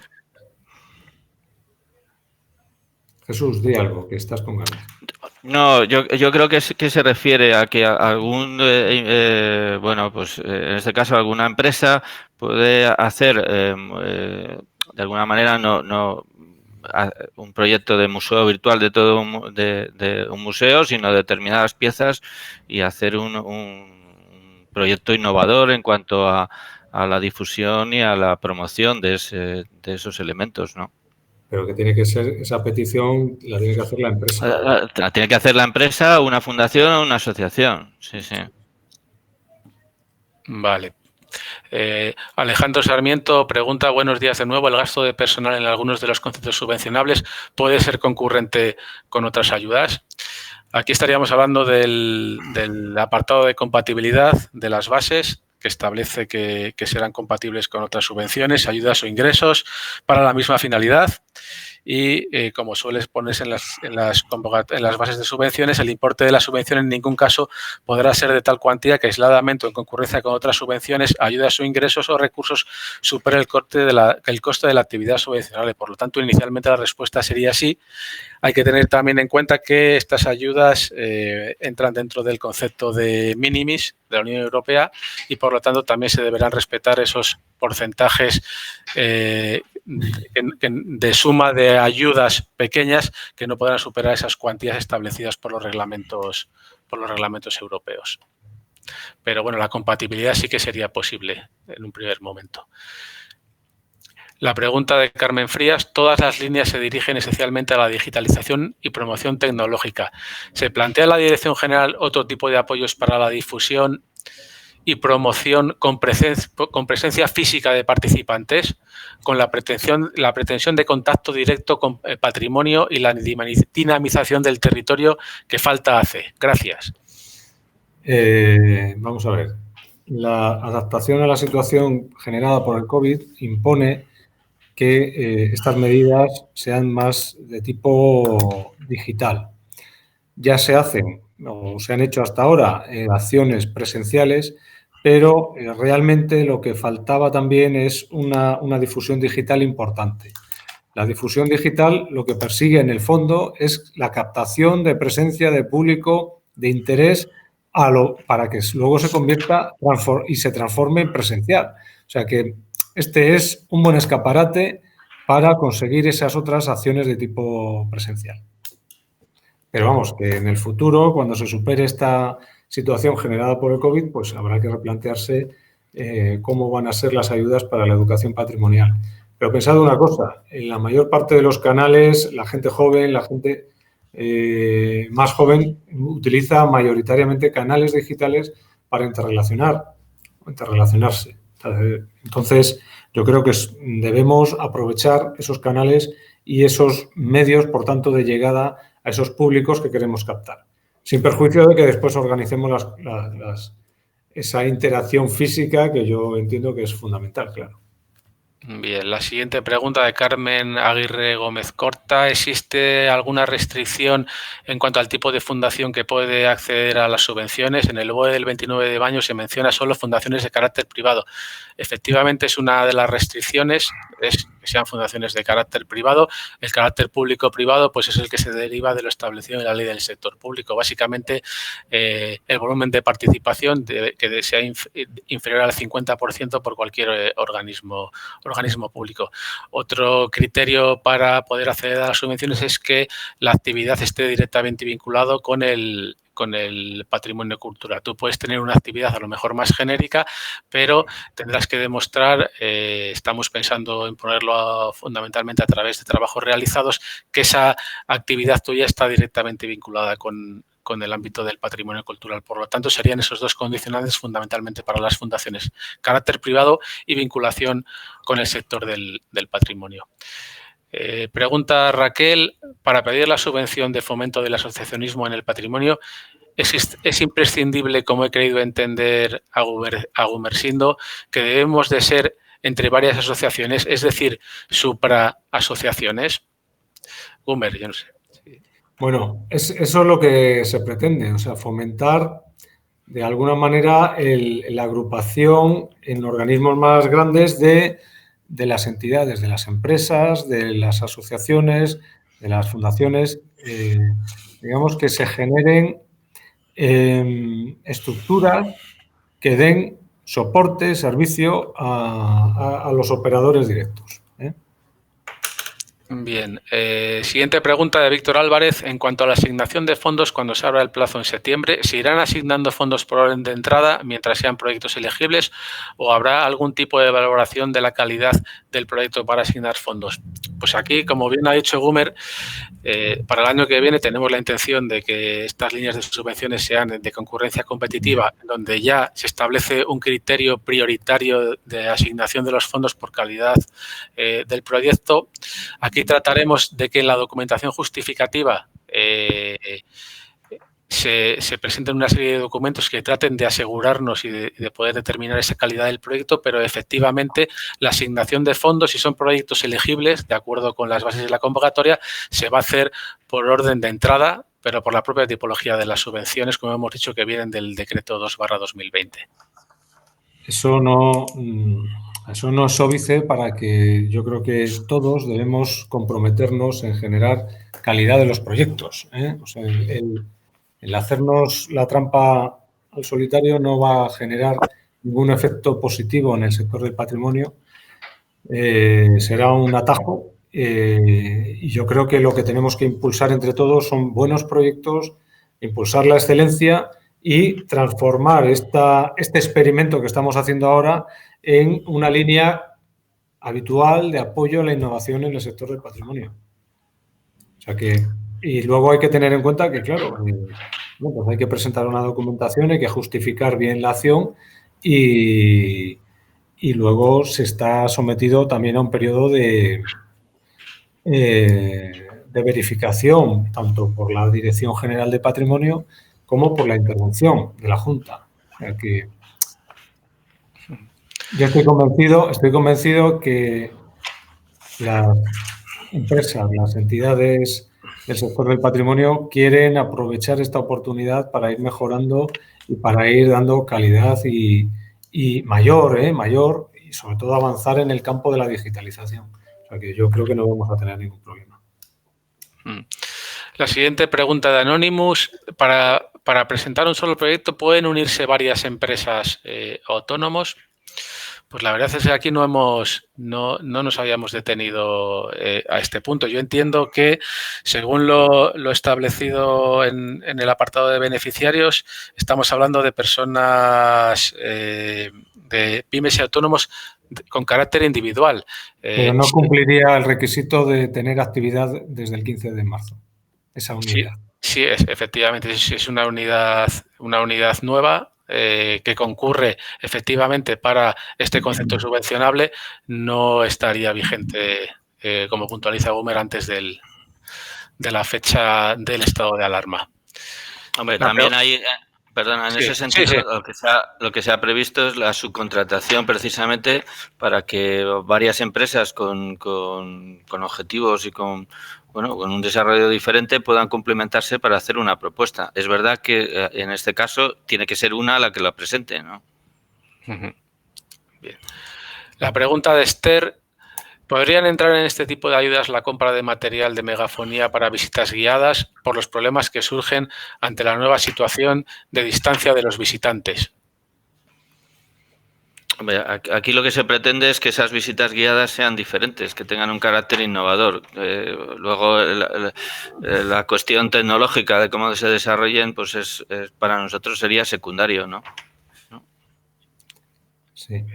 Jesús, di algo, que estás con ganas. No, yo creo que se refiere a que algún, bueno, pues en este caso alguna empresa puede hacer de alguna manera un proyecto de museo virtual de todo de un museo, sino determinadas piezas y hacer un proyecto innovador en cuanto a la difusión y a la promoción de esos elementos, ¿no? Pero que tiene que ser, esa petición la tiene que hacer la empresa. La tiene que hacer la empresa, una fundación o una asociación. Sí, sí. Vale. Alejandro Sarmiento pregunta, buenos días de nuevo, ¿el gasto de personal en algunos de los conceptos subvencionables puede ser concurrente con otras ayudas? Aquí estaríamos hablando del apartado de compatibilidad de las bases, que establece que serán compatibles con otras subvenciones, ayudas o ingresos para la misma finalidad. Y como suele ponerse en las bases de subvenciones, el importe de la subvención en ningún caso podrá ser de tal cuantía que aisladamente o en concurrencia con otras subvenciones, ayudas o ingresos o recursos supere el coste de la actividad subvencionable. Por lo tanto, inicialmente la respuesta sería sí. Hay que tener también en cuenta que estas ayudas entran dentro del concepto de minimis de la Unión Europea y, por lo tanto, también se deberán respetar esos porcentajes de suma de ayudas pequeñas que no podrán superar esas cuantías establecidas por los reglamentos europeos. Pero, bueno, la compatibilidad sí que sería posible en un primer momento. La pregunta de Carmen Frías, todas las líneas se dirigen esencialmente a la digitalización y promoción tecnológica. ¿Se plantea en la Dirección General otro tipo de apoyos para la difusión y promoción con presencia física de participantes, con la pretensión de contacto directo con el patrimonio y la dinamización del territorio que falta hace? Gracias. Vamos a ver. la adaptación a la situación generada por el COVID impone que estas medidas sean más de tipo digital. Ya se hacen o se han hecho hasta ahora acciones presenciales, pero realmente lo que faltaba también es una difusión digital importante. La difusión digital lo que persigue en el fondo es la captación de presencia de público, de interés, para que luego se convierta y se transforme en presencial. O sea que este es un buen escaparate para conseguir esas otras acciones de tipo presencial. Pero vamos, que en el futuro, cuando se supere esta situación generada por el COVID, pues habrá que replantearse cómo van a ser las ayudas para la educación patrimonial. Pero pensad una cosa, en la mayor parte de los canales, la gente joven, la gente más joven, utiliza mayoritariamente canales digitales para interrelacionarse. Entonces, yo creo que debemos aprovechar esos canales y esos medios, por tanto, de llegada a esos públicos que queremos captar, sin perjuicio de que después organicemos esa interacción física que yo entiendo que es fundamental, claro. Bien, la siguiente pregunta de Carmen Aguirre Gómez Corta. ¿Existe alguna restricción en cuanto al tipo de fundación que puede acceder a las subvenciones? En el BOE del 29 de mayo se menciona solo fundaciones de carácter privado. Efectivamente, es una de las restricciones, es que sean fundaciones de carácter privado. El carácter público-privado pues es el que se deriva de lo establecido en la ley del sector público. Básicamente, el volumen de participación que sea inferior al 50% por cualquier organismo público. Otro criterio para poder acceder a las subvenciones es que la actividad esté directamente vinculado con el patrimonio cultural. Tú puedes tener una actividad a lo mejor más genérica, pero tendrás que demostrar, estamos pensando en ponerlo fundamentalmente a través de trabajos realizados, que esa actividad tuya está directamente vinculada con el ámbito del patrimonio cultural. Por lo tanto, serían esos dos condicionantes fundamentalmente para las fundaciones: carácter privado y vinculación con el sector del patrimonio. Pregunta Raquel: para pedir la subvención de fomento del asociacionismo en el patrimonio, ¿es imprescindible, como he querido entender a Gumersindo, que debemos de ser entre varias asociaciones, es decir, supraasociaciones? Gumer, yo no sé. Bueno, eso es lo que se pretende, o sea, fomentar de alguna manera la agrupación en organismos más grandes de las entidades, de las empresas, de las asociaciones, de las fundaciones, digamos que se generen estructuras que den soporte, servicio a los operadores directos. Bien, siguiente pregunta de Víctor Álvarez. En cuanto a la asignación de fondos, cuando se abra el plazo en septiembre, ¿se irán asignando fondos por orden de entrada mientras sean proyectos elegibles o habrá algún tipo de valoración de la calidad del proyecto para asignar fondos? Pues aquí, como bien ha dicho Gumer, para el año que viene tenemos la intención de que estas líneas de subvenciones sean de concurrencia competitiva, donde ya se establece un criterio prioritario de asignación de los fondos por calidad del proyecto. Aquí trataremos de que en la documentación justificativa se presenten una serie de documentos que traten de asegurarnos y de poder determinar esa calidad del proyecto, pero efectivamente la asignación de fondos, si son proyectos elegibles, de acuerdo con las bases de la convocatoria, se va a hacer por orden de entrada, pero por la propia tipología de las subvenciones, como hemos dicho, que vienen del decreto 2/2020. Eso no es óbice para que yo creo que todos debemos comprometernos en generar calidad de los proyectos. O sea, el hacernos la trampa al solitario no va a generar ningún efecto positivo en el sector del patrimonio. Será un atajo y yo creo que lo que tenemos que impulsar entre todos son buenos proyectos, impulsar la excelencia y transformar este experimento que estamos haciendo ahora en una línea habitual de apoyo a la innovación en el sector del patrimonio. O sea que, y luego hay que tener en cuenta que, claro, pues hay que presentar una documentación, hay que justificar bien la acción y luego se está sometido también a un periodo de verificación, tanto por la Dirección General de Patrimonio como por la intervención de la Junta. O sea que Yo estoy convencido que las empresas, las entidades del sector del patrimonio quieren aprovechar esta oportunidad para ir mejorando y para ir dando calidad y mayor, y sobre todo avanzar en el campo de la digitalización. O sea que yo creo que no vamos a tener ningún problema. La siguiente pregunta de Anonymous. Para presentar un solo proyecto, ¿pueden unirse varias empresas autónomos? Pues la verdad es que aquí no nos habíamos detenido a este punto. Yo entiendo que, según lo establecido en el apartado de beneficiarios, estamos hablando de personas, de pymes y autónomos con carácter individual. Pero no cumpliría el requisito de tener actividad desde el 15 de marzo, esa unidad. Sí, efectivamente, es una unidad nueva que concurre efectivamente para este concepto subvencionable, no estaría vigente, como puntualiza Gumer, antes de la fecha del estado de alarma. Hombre, también hay, perdona, en ese sentido, sí. lo que se ha previsto es la subcontratación precisamente para que varias empresas con objetivos y con un desarrollo diferente puedan complementarse para hacer una propuesta. Es verdad que en este caso tiene que ser una la que la presente, ¿no? Bien. La pregunta de Esther: ¿podrían entrar en este tipo de ayudas la compra de material de megafonía para visitas guiadas por los problemas que surgen ante la nueva situación de distancia de los visitantes? Aquí lo que se pretende es que esas visitas guiadas sean diferentes, que tengan un carácter innovador. Luego, la cuestión tecnológica de cómo se desarrollen, pues para nosotros sería secundario, ¿no? Sí.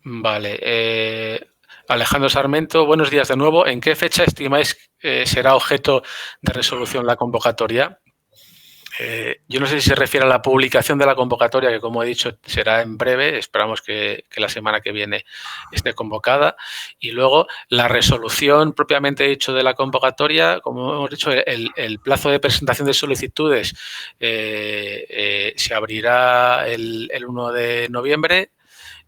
Vale. Alejandro Sarmento, buenos días de nuevo. ¿En qué fecha estimáis será objeto de resolución la convocatoria? Yo no sé si se refiere a la publicación de la convocatoria, que como he dicho será en breve, esperamos que la semana que viene esté convocada, y luego la resolución propiamente dicho de la convocatoria, como hemos dicho, el plazo de presentación de solicitudes se abrirá el 1 de noviembre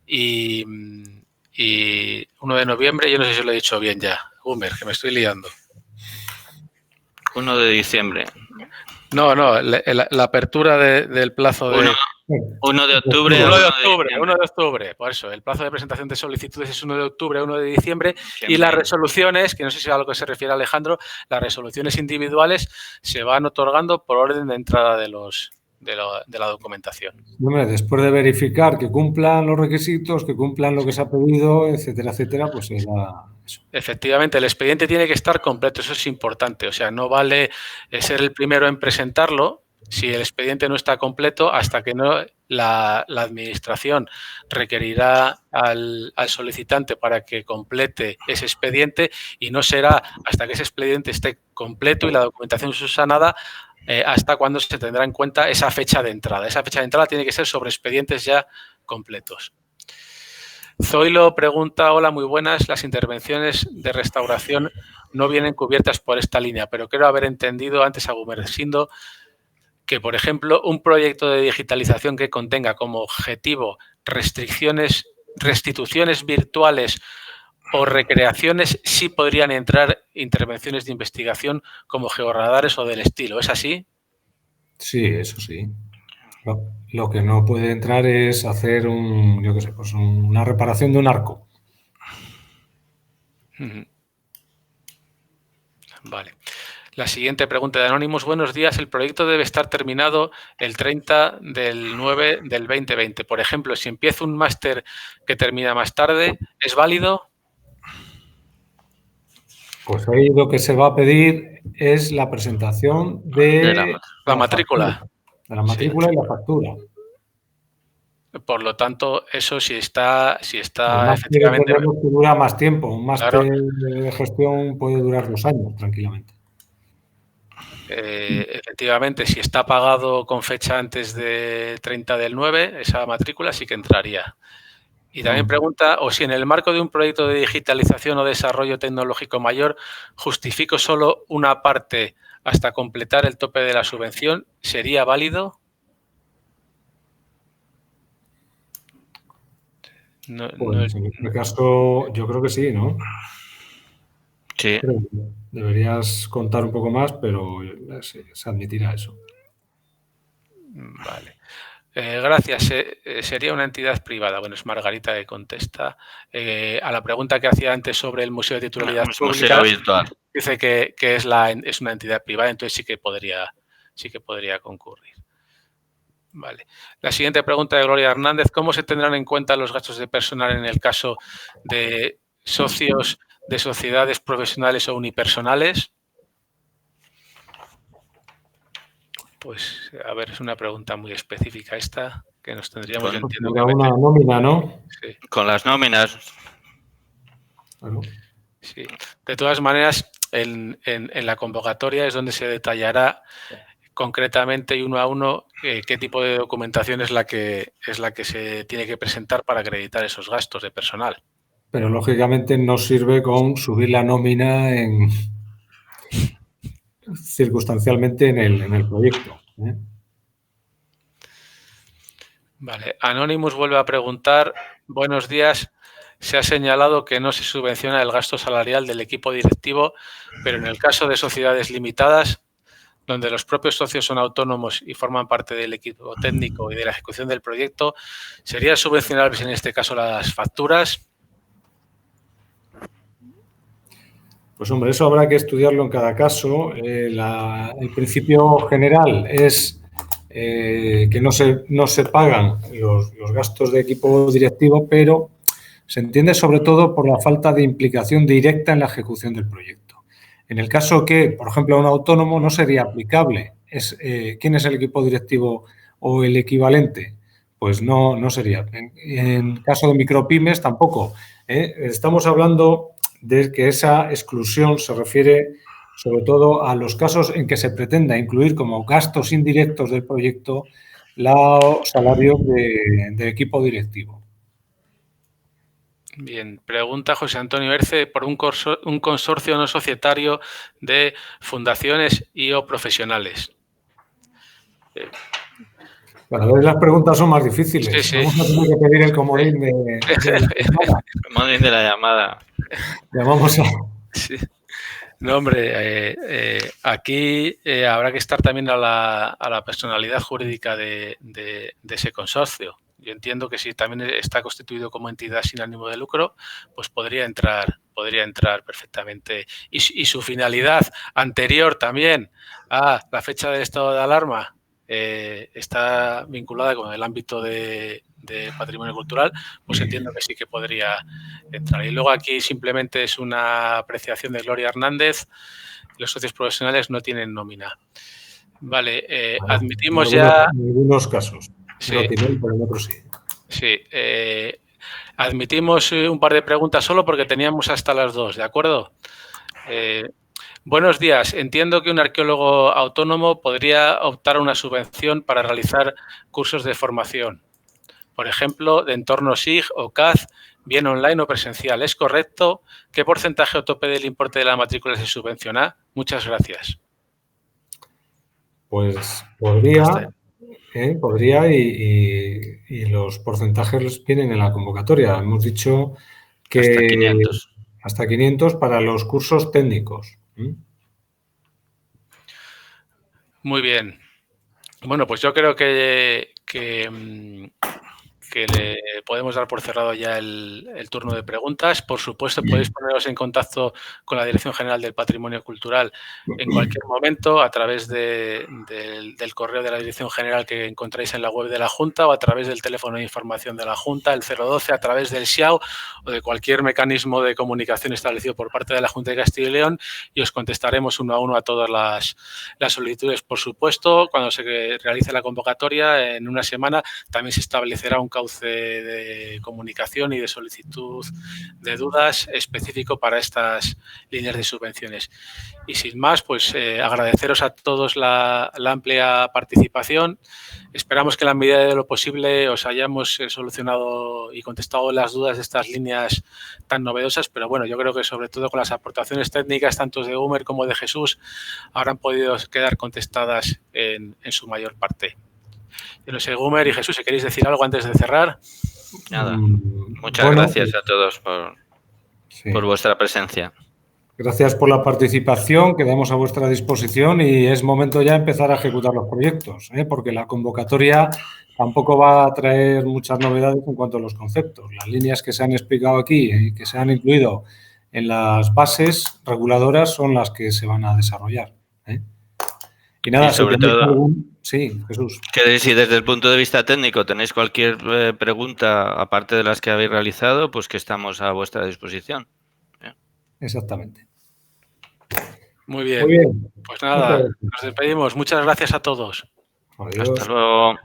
y 1 de noviembre, yo no sé si lo he dicho bien ya, Gumer, que me estoy liando. 1 de diciembre. No, la apertura del plazo de... 1 de octubre. 1 de octubre, por eso, el plazo de presentación de solicitudes es 1 de octubre a 1 de diciembre y las resoluciones, que no sé si es a lo que se refiere Alejandro, las resoluciones individuales se van otorgando por orden de entrada de la documentación. Hombre, después de verificar que cumplan los requisitos, que cumplan lo que se ha pedido, etcétera, pues será eso. Efectivamente, el expediente tiene que estar completo, eso es importante. O sea, no vale ser el primero en presentarlo si el expediente no está completo, hasta que no la administración requerirá al solicitante para que complete ese expediente, y no será hasta que ese expediente esté completo y la documentación subsanada hasta cuando se tendrá en cuenta esa fecha de entrada. Esa fecha de entrada tiene que ser sobre expedientes ya completos. Zoilo pregunta: hola, muy buenas. Las intervenciones de restauración no vienen cubiertas por esta línea, pero creo haber entendido antes a Gumersindo que, por ejemplo, un proyecto de digitalización que contenga como objetivo restituciones virtuales o recreaciones sí podrían entrar intervenciones de investigación como georradares o del estilo. ¿Es así? Sí, eso sí. Lo que no puede entrar es hacer una reparación de un arco. Vale. La siguiente pregunta de Anonymous: buenos días, el proyecto debe estar terminado el 30 del 9 del 2020. Por ejemplo, si empiezo un máster que termina más tarde, ¿es válido? Pues ahí lo que se va a pedir es la presentación de la matrícula. De la matrícula y la factura. Por lo tanto, eso si está efectivamente... que dura más tiempo. Un máster de gestión puede durar 2 años tranquilamente. Efectivamente, si está pagado con fecha antes de 30 del 9, esa matrícula sí que entraría. Y también pregunta: o si en el marco de un proyecto de digitalización o desarrollo tecnológico mayor justifico solo una parte hasta completar el tope de la subvención, ¿sería válido? Pues en este caso yo creo que sí, ¿no? Sí. Deberías contar un poco más, pero sí, se admitirá eso. Vale. Gracias. Sería una entidad privada. Bueno, es Margarita que contesta. A la pregunta que hacía antes sobre el Museo de Titularidad Pública, virtual. dice que es una entidad privada, entonces sí que podría concurrir. Vale. La siguiente pregunta de Gloria Hernández. ¿Cómo se tendrán en cuenta los gastos de personal en el caso de socios de sociedades profesionales o unipersonales? Pues, a ver, es una pregunta muy específica esta, que nos tendríamos, yo entiendo, que una nómina, ¿no? Sí. Con las nóminas. Bueno. Sí. De todas maneras, en la convocatoria es donde se detallará concretamente y uno a uno qué tipo de documentación es la que se tiene que presentar para acreditar esos gastos de personal. Pero lógicamente no sirve con subir la nómina circunstancialmente en el proyecto, ¿eh? Vale. Anonymous vuelve a preguntar: buenos días. Se ha señalado que no se subvenciona el gasto salarial del equipo directivo, pero en el caso de sociedades limitadas, donde los propios socios son autónomos y forman parte del equipo técnico y de la ejecución del proyecto, ¿serían subvencionables en este caso las facturas? Pues hombre, eso habrá que estudiarlo en cada caso. El principio general es que no se pagan los gastos de equipo directivo, pero se entiende sobre todo por la falta de implicación directa en la ejecución del proyecto. En el caso que, por ejemplo, a un autónomo no sería aplicable, ¿quién es el equipo directivo o el equivalente? Pues no sería. En caso de micropymes tampoco. Estamos hablando de que esa exclusión se refiere sobre todo a los casos en que se pretenda incluir como gastos indirectos del proyecto los salarios de equipo directivo. Bien, pregunta José Antonio Erce por un consorcio no societario de fundaciones y o profesionales. Cada vez las preguntas son más difíciles. Sí. Vamos a tener que pedir el comodín de la llamada. El comodín de la llamada. Llamamos a... Sí. No, hombre, aquí habrá que estar también a la personalidad jurídica de ese consorcio. Yo entiendo que si también está constituido como entidad sin ánimo de lucro, pues podría entrar perfectamente. Y su finalidad anterior también a la fecha del estado de alarma está vinculada con el ámbito de patrimonio cultural, pues entiendo que sí que podría entrar. Y luego aquí simplemente es una apreciación de Gloria Hernández. Los socios profesionales no tienen nómina. Vale, admitimos ya... En algunos casos. Sí. No tienen, pero en otros sí. Sí. Admitimos un par de preguntas solo porque teníamos hasta las 2, ¿de acuerdo? Buenos días. Entiendo que un arqueólogo autónomo podría optar a una subvención para realizar cursos de formación, por ejemplo, de entorno SIG o CAD, bien online o presencial. ¿Es correcto? ¿Qué porcentaje o tope del importe de la matrícula se subvenciona? Muchas gracias. Pues podría y los porcentajes vienen en la convocatoria. Hemos dicho que hasta 500 para los cursos técnicos. Muy bien. Bueno, pues yo creo que le podemos dar por cerrado ya el turno de preguntas. Por supuesto, podéis poneros en contacto con la Dirección General del Patrimonio Cultural en cualquier momento a través del correo de la Dirección General que encontráis en la web de la Junta o a través del teléfono de información de la Junta, el 012, a través del SIAO o de cualquier mecanismo de comunicación establecido por parte de la Junta de Castilla y León, y os contestaremos uno a uno a todas las solicitudes. Por supuesto, cuando se realice la convocatoria en una semana también se establecerá un cauce de comunicación y de solicitud de dudas específico para estas líneas de subvenciones. Y sin más, pues agradeceros a todos la amplia participación. Esperamos que en la medida de lo posible os hayamos solucionado y contestado las dudas de estas líneas tan novedosas, pero bueno, yo creo que sobre todo con las aportaciones técnicas tanto de Gumer como de Jesús habrán podido quedar contestadas en su mayor parte. Yo no sé, Gumer y Jesús, si queréis decir algo antes de cerrar. Nada. Muchas gracias a todos por vuestra presencia. Gracias por la participación, quedamos a vuestra disposición y es momento ya de empezar a ejecutar los proyectos, porque la convocatoria tampoco va a traer muchas novedades en cuanto a los conceptos. Las líneas que se han explicado aquí y que se han incluido en las bases reguladoras son las que se van a desarrollar. Y nada, y sobre todo, sí, Jesús. Que si desde el punto de vista técnico tenéis cualquier pregunta, aparte de las que habéis realizado, pues que estamos a vuestra disposición. Exactamente. Muy bien. Pues nada, nos despedimos. Muchas gracias a todos. Adiós. Hasta luego.